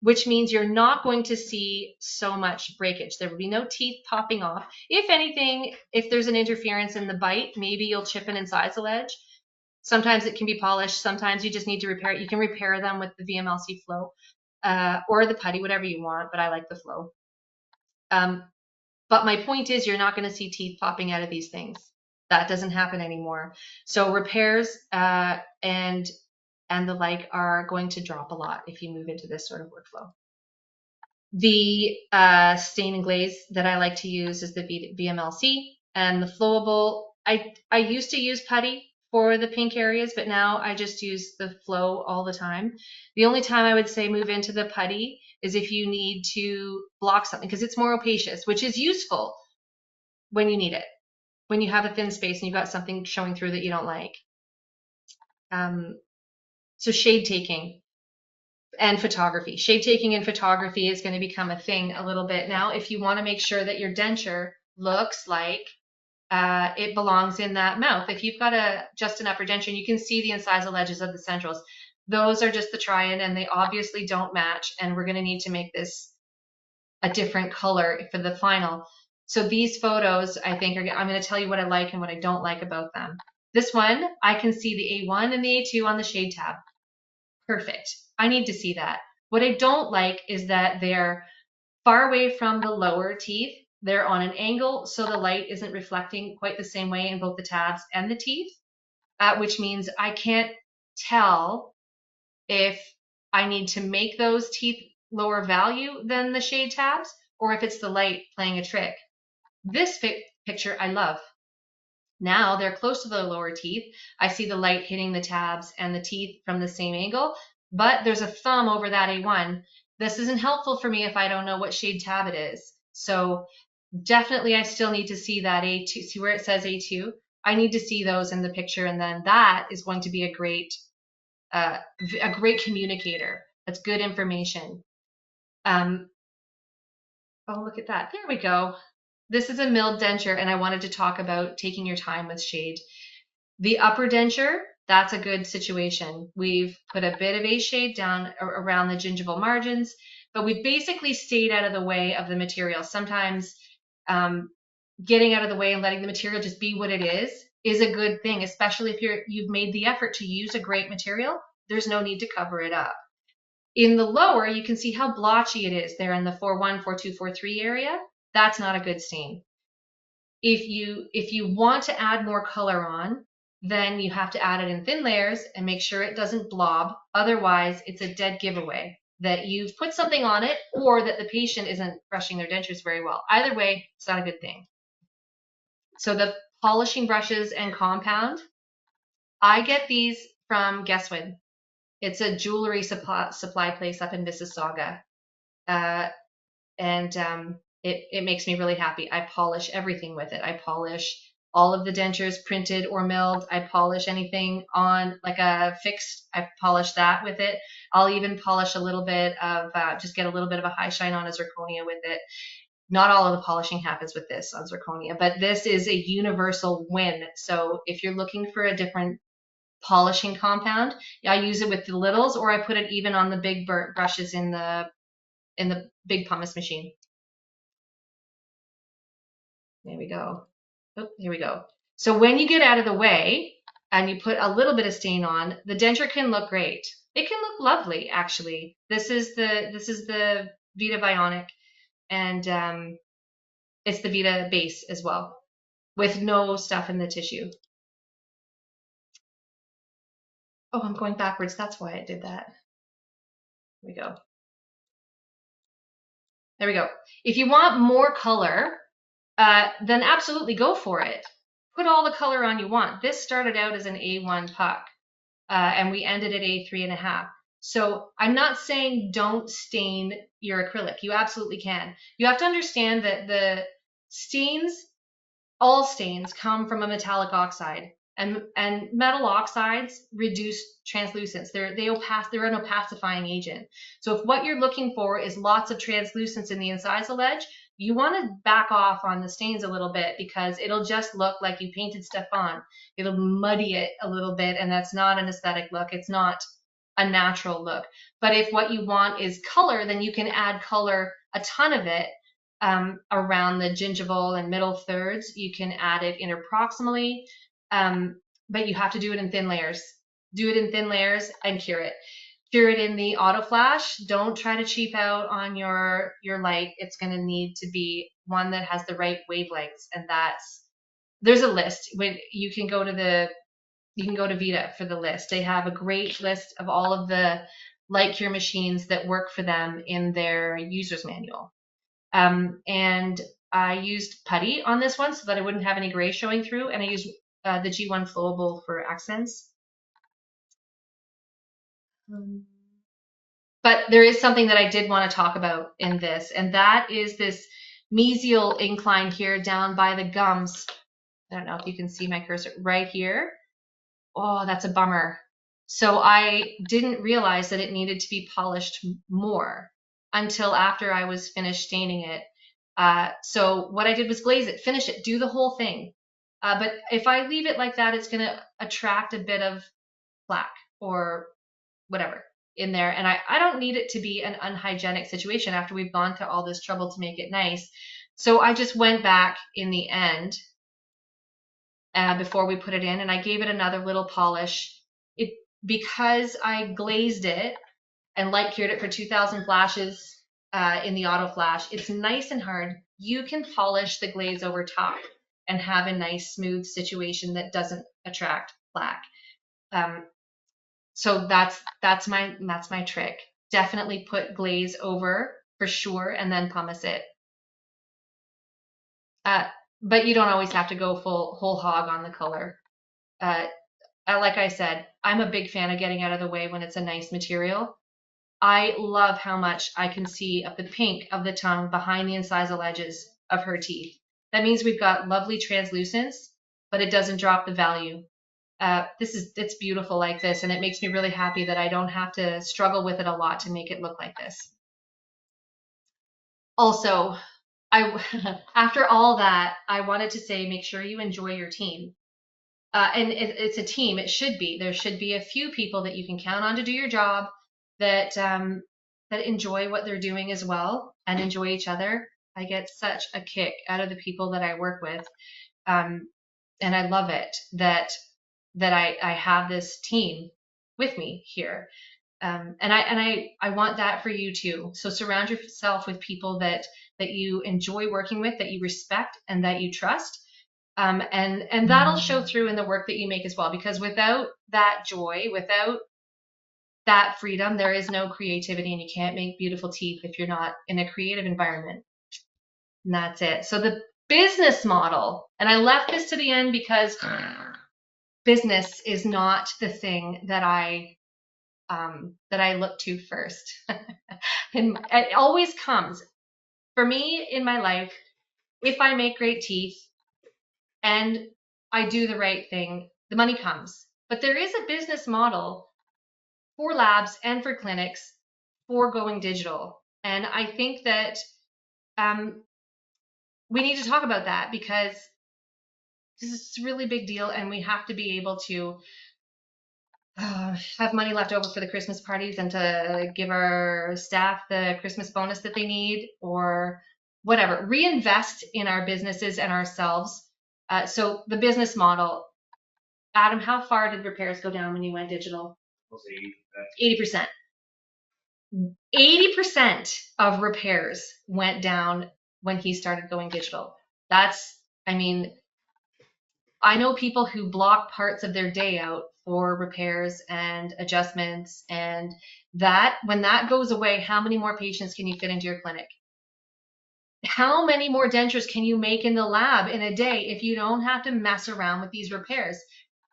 which means you're not going to see so much breakage. There will be no teeth popping off. If anything, if there's an interference in the bite, maybe you'll chip an incisal edge. Sometimes it can be polished. Sometimes you just need to repair it. You can repair them with the VMLC flow or the putty, whatever you want, but I like the flow. But my point is, you're not going to see teeth popping out of these things. That doesn't happen anymore. So repairs and the like are going to drop a lot if you move into this sort of workflow. The stain and glaze that I like to use is the VMLC, and the flowable. I used to use putty for the pink areas, but now I just use the flow all the time. The only time I would say move into the putty is if you need to block something, because it's more opacious, which is useful when you need it, when you have a thin space and you've got something showing through that you don't like. So shade taking and photography. Shade taking and photography is going to become a thing a little bit now. If you want to make sure that your denture looks like it belongs in that mouth. If you've got just an upper denture and you can see the incisal edges of the centrals, those are just the try-in and they obviously don't match, and we're going to need to make this a different color for the final. So these photos, I think, I'm going to tell you what I like and what I don't like about them. This one, I can see the A1 and the A2 on the shade tab. Perfect. I need to see that. What I don't like is that they're far away from the lower teeth. They're on an angle, so the light isn't reflecting quite the same way in both the tabs and the teeth, which means I can't tell if I need to make those teeth lower value than the shade tabs, or if it's the light playing a trick. This picture I love. Now they're close to the lower teeth. I see the light hitting the tabs and the teeth from the same angle, but there's a thumb over that A1. This isn't helpful for me if I don't know what shade tab it is. So definitely I still need to see that A2. See where it says A2? I need to see those in the picture, and then that is going to be a great communicator. That's good information. Oh, look at that. There we go. This is a milled denture, and I wanted to talk about taking your time with shade. The upper denture, that's a good situation. We've put a bit of a shade down around the gingival margins, but we've basically stayed out of the way of the material. Sometimes getting out of the way and letting the material just be what it is a good thing, especially if you've made the effort to use a great material. There's no need to cover it up. In the lower, you can see how blotchy it is there in the 4-1, 4-2, 4-3 area. That's not a good stain. If you want to add more color on, then you have to add it in thin layers and make sure it doesn't blob. Otherwise, it's a dead giveaway that you've put something on it or that the patient isn't brushing their dentures very well. Either way, it's not a good thing. So the polishing brushes and compound, I get these from Guesswood. It's a jewelry supply place up in Mississauga. It makes me really happy. I polish everything with it. I polish all of the dentures, printed or milled. I polish anything on like a fixed. I polish that with it. I'll even polish a little bit of, just get a little bit of a high shine on a zirconia with it. Not all of the polishing happens with this on zirconia, but this is a universal win. So if you're looking for a different polishing compound, I use it with the littles, or I put it even on the big brushes in the big pumice machine. There we go. Oh, here we go. So when you get out of the way and you put a little bit of stain on, the denture can look great. It can look lovely, actually. This is the VITA Bionic, and it's the VITA base as well, with no stuff in the tissue. Oh, I'm going backwards. That's why I did that. Here we go. There we go. If you want more color, then absolutely go for it. Put all the color on you want. This started out as an A1 puck, and we ended at A3.5. So I'm not saying don't stain your acrylic. You absolutely can. You have to understand that the stains, all stains, come from a metallic oxide, and metal oxides reduce translucence. They're an opacifying agent. So if what you're looking for is lots of translucence in the incisal edge, you want to back off on the stains a little bit, because it'll just look like you painted stuff on. It'll muddy it a little bit, and that's not an aesthetic look. It's not a natural look. But if what you want is color, then you can add color, a ton of it, around the gingival and middle thirds. You can add it interproximally, but you have to do it in thin layers. Do it in thin layers and cure it. Cure it in the auto flash. Don't try to cheap out on your light. It's going to need to be one that has the right wavelengths, and there's a list. When you can go to VITA for the list. They have a great list of all of the light cure machines that work for them in their user's manual. And I used putty on this one so that I wouldn't have any gray showing through, and I used the G1 flowable for accents. But there is something that I did want to talk about in this, and that is this mesial incline here down by the gums. I don't know if you can see my cursor right here. Oh, that's a bummer. So I didn't realize that it needed to be polished more until after I was finished staining it. So what I did was glaze it, finish it, do the whole thing. But if I leave it like that, it's going to attract a bit of plaque or whatever in there. And I don't need it to be an unhygienic situation after we've gone to all this trouble to make it nice. So I just went back in the end before we put it in, and I gave it another little polish. Because I glazed it and light cured it for 2,000 flashes in the auto flash, it's nice and hard. You can polish the glaze over top and have a nice smooth situation that doesn't attract plaque. So that's my trick. Definitely put glaze over for sure, and then pumice it. But you don't always have to go whole hog on the color. Like I said, I'm a big fan of getting out of the way when it's a nice material. I love how much I can see of the pink of the tongue behind the incisal edges of her teeth. That means we've got lovely translucence, but it doesn't drop the value. It's beautiful like this, and it makes me really happy that I don't have to struggle with it a lot to make it look like this. Also, after all that, I wanted to say, make sure you enjoy your team. And it's a team. It should be. There should be a few people that you can count on to do your job, that that enjoy what they're doing as well and enjoy each other. I get such a kick out of the people that I work with, and I love it that I have this team with me here. And I want that for you too. So surround yourself with people that you enjoy working with, that you respect, and that you trust. And that'll show through in the work that you make as well. Because without that joy, without that freedom, there is no creativity, and you can't make beautiful teeth if you're not in a creative environment. And that's it. So the business model, and I left this to the end because business is not the thing that I look to first. And it always comes for me in my life. If I make great teeth and I do the right thing, the money comes. But there is a business model for labs and for clinics for going digital. And I think that we need to talk about that, because this is a really big deal, and we have to be able to have money left over for the Christmas parties and to give our staff the Christmas bonus that they need, or whatever. Reinvest in our businesses and ourselves. So the business model, Adam, how far did repairs go down when you went digital? 80%. 80% of repairs went down when he started going digital. I mean, I know people who block parts of their day out for repairs and adjustments, and that when that goes away, how many more patients can you fit into your clinic? How many more dentures can you make in the lab in a day if you don't have to mess around with these repairs?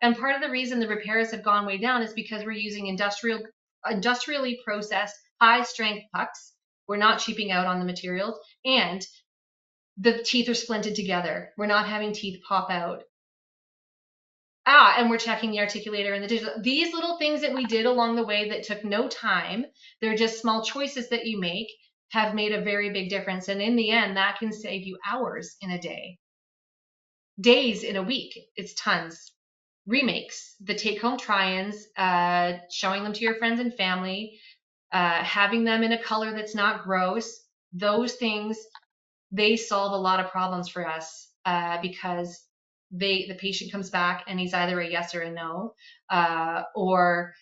And part of the reason the repairs have gone way down is because we're using industrially processed, high strength pucks. We're not cheaping out on the materials, and the teeth are splinted together. We're not having teeth pop out. And we're checking the articulator and the digital. These little things that we did along the way that took no time, they're just small choices that you make, have made a very big difference. And in the end, that can save you hours in a day, days in a week. It's tons. Remakes, the take-home try-ins, showing them to your friends and family, having them in a color that's not gross. Those things, they solve a lot of problems for us, because the patient comes back and he's either a yes or a no, or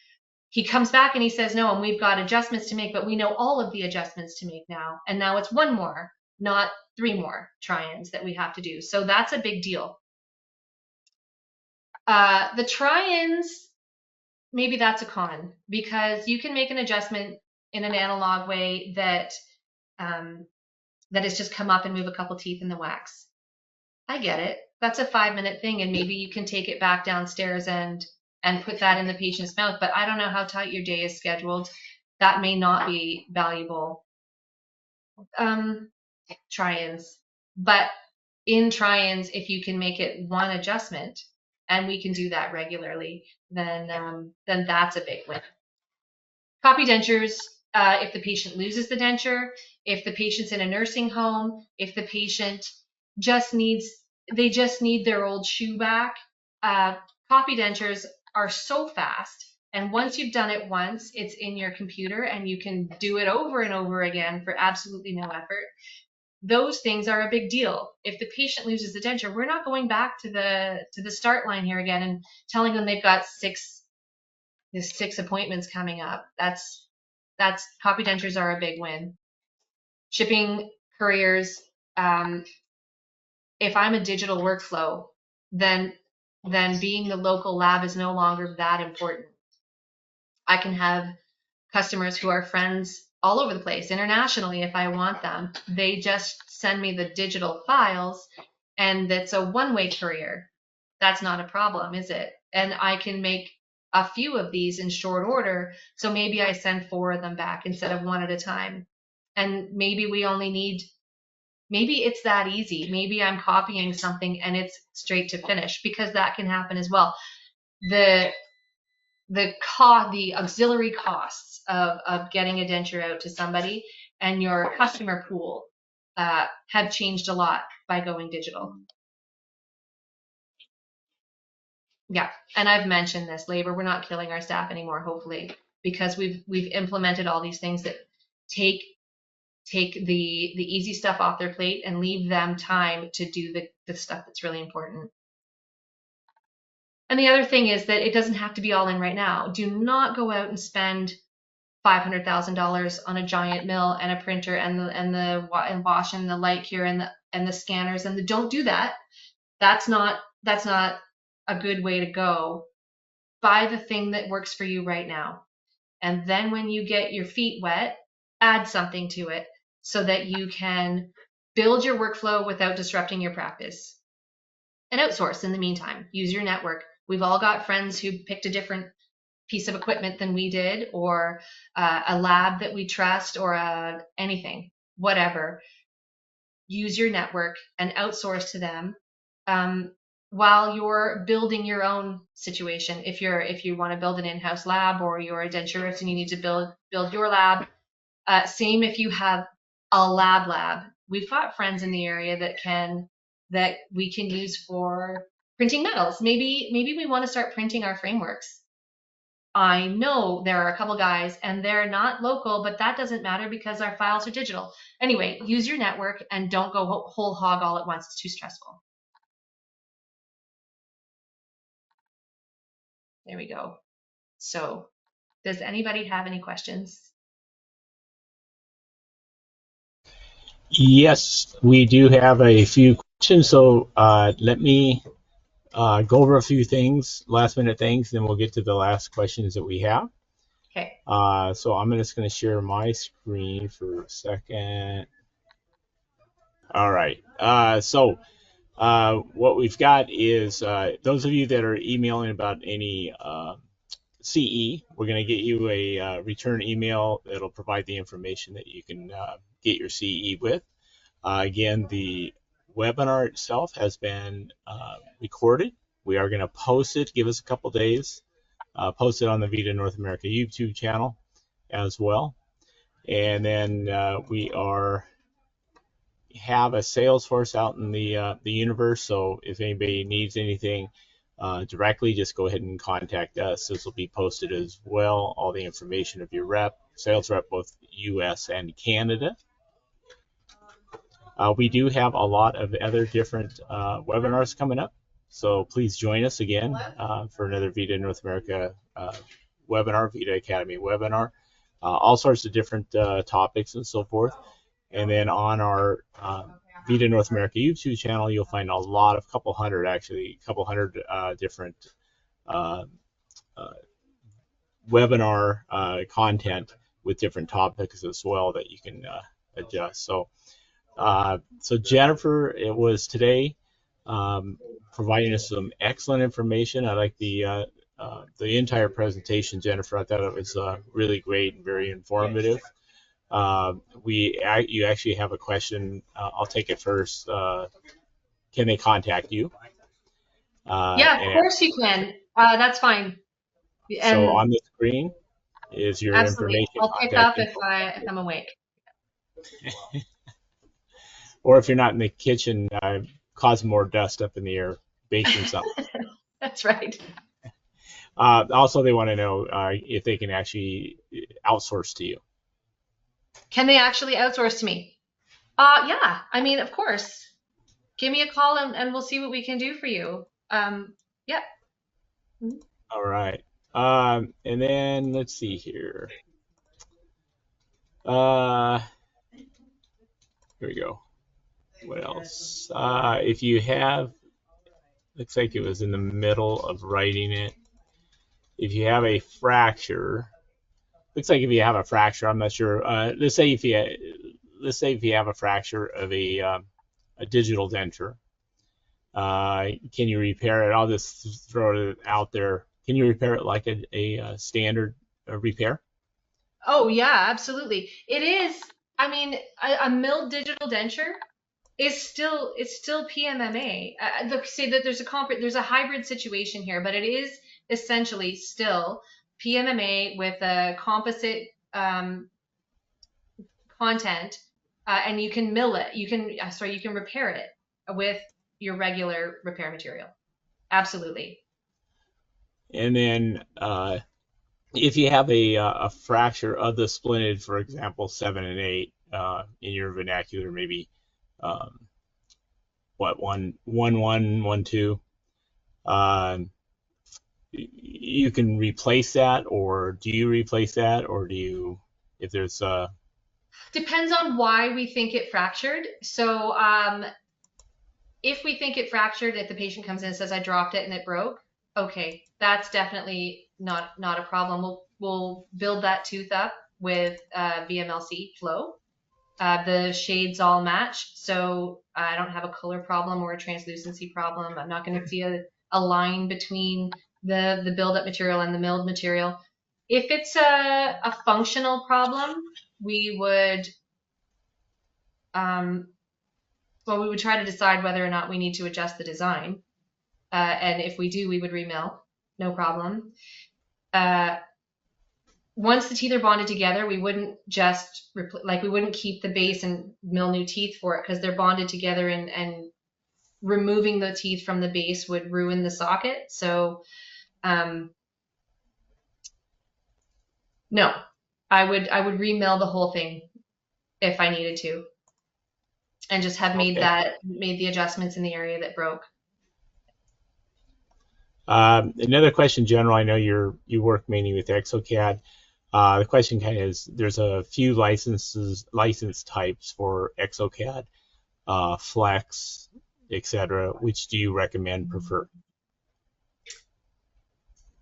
he comes back and he says no, and we've got adjustments to make, but we know all of the adjustments to make now, and now it's one more, not three more try-ins that we have to do. So that's a big deal. The try-ins, maybe that's a con, because you can make an adjustment in an analog way that is just come up and move a couple teeth in the wax. I get it. That's a 5-minute thing, and maybe you can take it back downstairs and put that in the patient's mouth. But I don't know how tight your day is scheduled. That may not be valuable. Try-ins. But in try-ins, if you can make it one adjustment, and we can do that regularly, then that's a big win. Copy dentures, if the patient loses the denture, if the patient's in a nursing home, if the patient just need their old shoe back. Copy dentures are so fast, and once you've done it once, it's in your computer and you can do it over and over again for absolutely no effort. Those things are a big deal. If the patient loses the denture, we're not going back to the start line here again and telling them they've got six appointments coming up. That's copy dentures are a big win. Shipping, couriers. If I'm a digital workflow, then being the local lab is no longer that important. I can have customers who are friends all over the place, internationally, if I want them. They just send me the digital files, and it's a one-way courier. That's not a problem, is it? And I can make a few of these in short order, so maybe I send 4 of them back instead of 1 at a time. And maybe we only need Maybe it's that easy. Maybe I'm copying something and it's straight to finish, because that can happen as well. The the auxiliary costs of getting a denture out to somebody and your customer pool have changed a lot by going digital. Yeah, and I've mentioned this labor. We're not killing our staff anymore, hopefully, because we've implemented all these things that take the easy stuff off their plate and leave them time to do the stuff that's really important. And the other thing is that it doesn't have to be all in right now. Do not go out and spend $500,000 on a giant mill and a printer and wash and the light cure and the scanners don't do that. That's not a good way to go. Buy the thing that works for you right now. And then when you get your feet wet, add something to it so that you can build your workflow without disrupting your practice. And outsource in the meantime. Use your network. We've all got friends who picked a different piece of equipment than we did, or a lab that we trust, or anything, whatever. Use your network and outsource to them while you're building your own situation. If you want to build an in-house lab, or you're a denturist and you need to build your lab. Same if you have a lab. We've got friends in the area that we can use for printing metals. Maybe we want to start printing our frameworks. I know there are a couple guys and they're not local, but that doesn't matter because our files are digital. Anyway, use your network and don't go whole hog all at once. It's too stressful. There we go. So, does anybody have any questions?
Yes, we do have a few questions. So let me go over a few things, last minute things, then we'll get to the last questions that we have.
Okay.
So I'm just going to share my screen for a second. All right. So what we've got is those of you that are emailing about any CE, we're going to get you a return email that'll provide the information that you can get your CE with. Again, the webinar itself has been recorded. We are going to post it. Give us a couple days. Post it on the VITA North America YouTube channel as well. And then we have a sales force out in the universe. So if anybody needs anything directly, just go ahead and contact us. This will be posted as well. All the information of your sales rep, both U.S. and Canada. We do have a lot of other different webinars coming up. So please join us again for another VITA North America webinar, VITA Academy webinar. All sorts of different topics and so forth. And then on our VITA North America YouTube channel, you'll find a couple hundred different webinar content with different topics as well that you can adjust. So Jennifer, it was today providing us some excellent information. I like the entire presentation, Jennifer. I thought it was really great and very informative. You actually have a question. I'll take it first. Can they contact you?
Yeah, of course you can. That's fine. And
so on the screen is your
absolutely.
information.
I'll pick up if I'm awake.
Or if you're not in the kitchen, causing more dust up in the air, baking something.
That's right.
Also, they want to know if they can actually outsource to you.
Can they actually outsource to me? Yeah. I mean, of course. Give me a call and we'll see what we can do for you. Yeah.
All right. And then let's see here. Here we go. What else? If you have, looks like it was in the middle of writing it. If you have a fracture, looks like if you have a fracture, I'm not sure. Let's say if you have a fracture of a digital denture, can you repair it? I'll just throw it out there. Can you repair it like a standard repair?
Oh yeah, absolutely. It is. I mean, a milled digital denture it's still PMMA. Look, say that there's a hybrid situation here, but it is essentially still PMMA with a composite content, and you can mill it. You can repair it with your regular repair material. Absolutely.
And then if you have a fracture of the splinted, for example, 7 and 8, in your vernacular, maybe um, what 1-1-1-1-2, you can replace that, or do you replace that, or do you, if there's
Depends on why we think it fractured. So if we think it fractured, if the patient comes in and says I dropped it and it broke, okay, that's definitely not a problem. We'll build that tooth up with VMLC flow. The shades all match, so I don't have a color problem or a translucency problem. I'm not going to see a line between the build-up material and the milled material. If it's a functional problem, we would we would try to decide whether or not we need to adjust the design. And if we do, we would remill, no problem. Once the teeth are bonded together, we wouldn't just we wouldn't keep the base and mill new teeth for it, because they're bonded together, and removing the teeth from the base would ruin the socket. So no, I would remill the whole thing if I needed to, and just have made
okay.
the adjustments in the area that broke.
Another question, General. I know you work mainly with ExoCAD. The question kind of is: there's a few license types for ExoCAD, Flex, etc. Which do you recommend, prefer?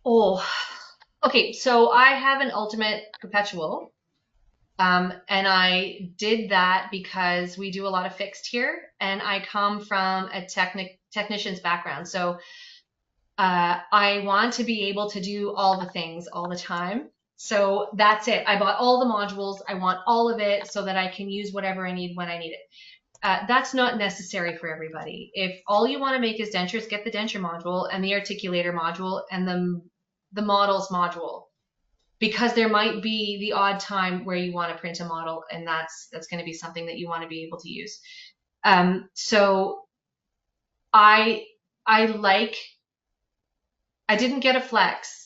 Oh, okay. So I have an Ultimate Perpetual, and I did that because we do a lot of fixed here, and I come from a technician's background. So I want to be able to do all the things all the time. So that's it. I bought all the modules. I want all of it so that I can use whatever I need when I need it. That's not necessary for everybody. If all you want to make is dentures, get the denture module and the articulator module and the models module, because there might be the odd time where you want to print a model, and that's going to be something that you want to be able to use. So I didn't get a Flex.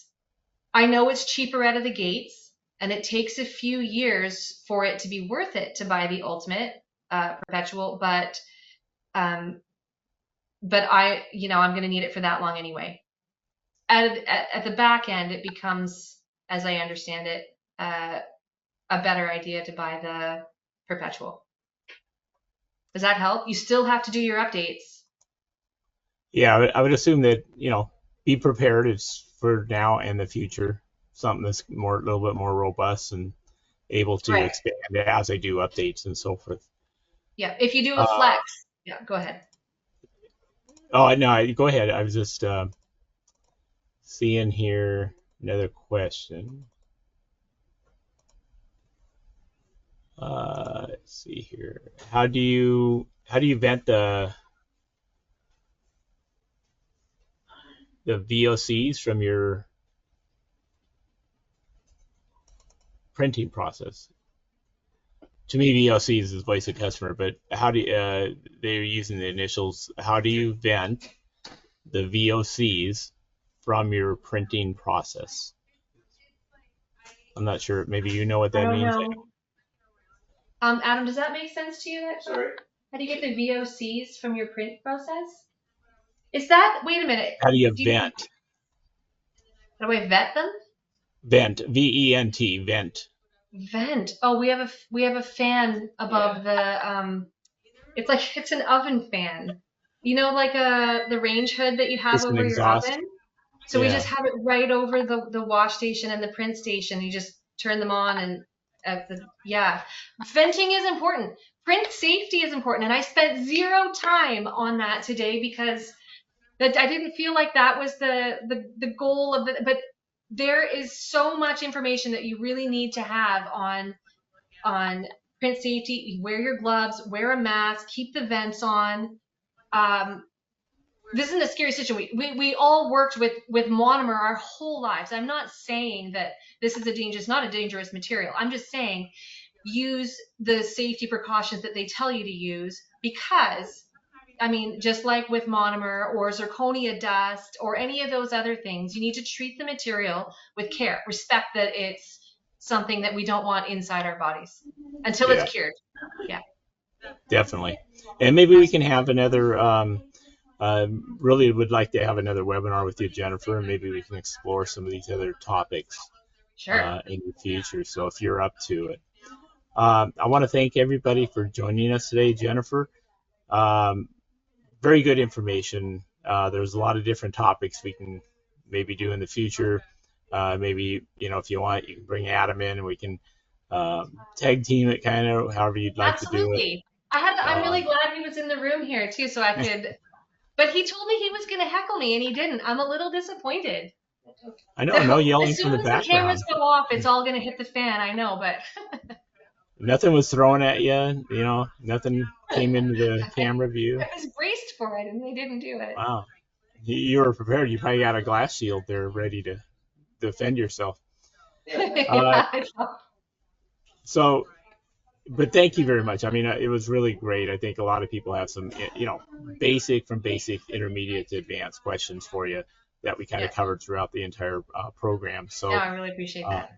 I know it's cheaper out of the gates, and it takes a few years for it to be worth it to buy the Ultimate Perpetual, but I'm going to need it for that long anyway. At the back end, it becomes, as I understand it, a better idea to buy the Perpetual. Does that help? You still have to do your updates.
Yeah, I would assume that, be prepared. It's for now and the future, something that's a little bit more robust and able to
Right.
expand as I do updates and so forth.
Yeah. If you do a
Uh,
Flex, yeah, go ahead.
oh no, go ahead. I was just seeing here another question. Let's see here. How do you vent the VOCs from your printing process? To me, VOCs is voice of customer, but how do they're using the initials? How do you vent the VOCs from your printing process? I'm not sure. Maybe you know what
I
that
don't
means.
know. Adam, does that make sense to you? Sorry. How do you get the VOCs from your print process? Is that, wait a minute.
How do you
Do you,
vent?
how do I vet them?
Vent. VENT. Vent.
Vent. Oh, we have a fan above the it's an oven fan. You know, like the range hood that you have
Just an
over your
exhaust.
oven? So we just
Yeah.
have it right over the wash station and the print station. You just turn them on, and yeah. Venting is important. Print safety is important. And I spent zero time on that today, because that I didn't feel like that was the goal of but there is so much information that you really need to have on print safety, wear your gloves, wear a mask, keep the vents on. This isn't a scary situation. We all worked with monomer our whole lives. I'm not saying that this is not a dangerous material. I'm just saying use the safety precautions that they tell you to use, because I mean, just like with monomer or zirconia dust or any of those other things, you need to treat the material with care. Respect that it's something that we don't want inside our bodies until
Yeah,
it's cured. Yeah.
definitely. And maybe we can have another. Really would like to have another webinar with you, Jennifer, and maybe we can explore some of these other topics
Sure.
in the future. So if you're up to it, I want to thank everybody for joining us today, Jennifer. Um, Very good information. There's a lot of different topics we can maybe do in the future. Maybe, if you want, you can bring Adam in and we can tag team it, kind of however you'd like to do it.
Absolutely. I'm really glad he was in the room here too, so I could. But he told me he was going to heckle me, and he didn't. I'm a little disappointed.
I know, no yelling
As
from
soon
the
as the
background.
cameras go off, it's all going to hit the fan. I know, but
Nothing was thrown at you, nothing came into the camera view.
I was braced for it, and they didn't do it.
Wow. You were prepared. You probably got a glass shield there ready to defend yourself. So, but thank you very much. I mean, it was really great. I think a lot of people have some, basic, intermediate to advanced questions for you that we kind of covered throughout the entire program. So,
no, I really appreciate that.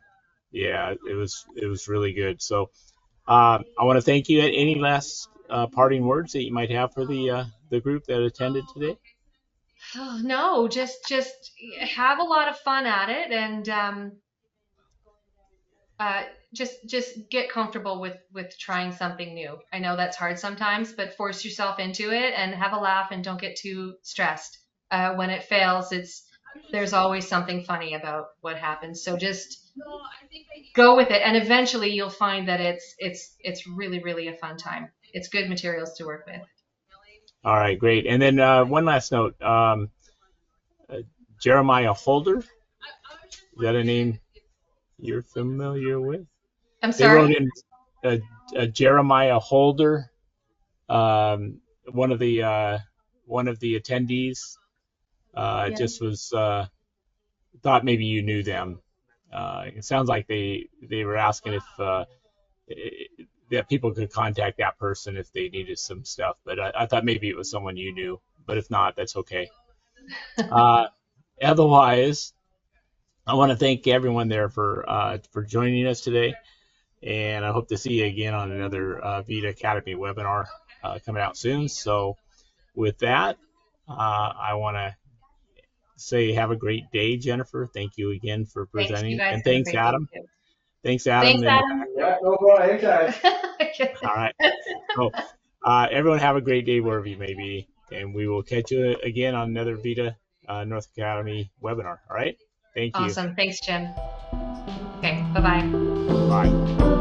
Yeah, it was really good. So, I want to thank you. Any last parting words that you might have for the group that attended today?
Oh, no, just have a lot of fun at it, and just get comfortable with trying something new. I know that's hard sometimes, but force yourself into it and have a laugh, and don't get too stressed. When it fails, there's always something funny about what happens. So just go with it, and eventually you'll find that it's really, really a fun time. It's good materials to work with.
All right, great. And then one last note. Jeremiah Holder, is that a name you're familiar with?
I'm sorry?
They wrote in Jeremiah Holder, one of the attendees. Just was thought maybe you knew them. It sounds like they were asking if that people could contact that person if they needed some stuff, but I thought maybe it was someone you knew. But if not, that's okay. Otherwise, I want to thank everyone there for joining us today, and I hope to see you again on another VITA Academy webinar coming out soon. So with that, I want to say have a great day, Jennifer. Thank you again for presenting. And thanks, Adam. Thanks, Adam.
Thanks, Adam.
Yeah, no problem. Anytime.
All right. So everyone have a great day wherever you may be, and we will catch you again on another VITA North Academy webinar. All right. Thank you.
Awesome. Thanks, Jim. Okay. Bye-bye.
Bye.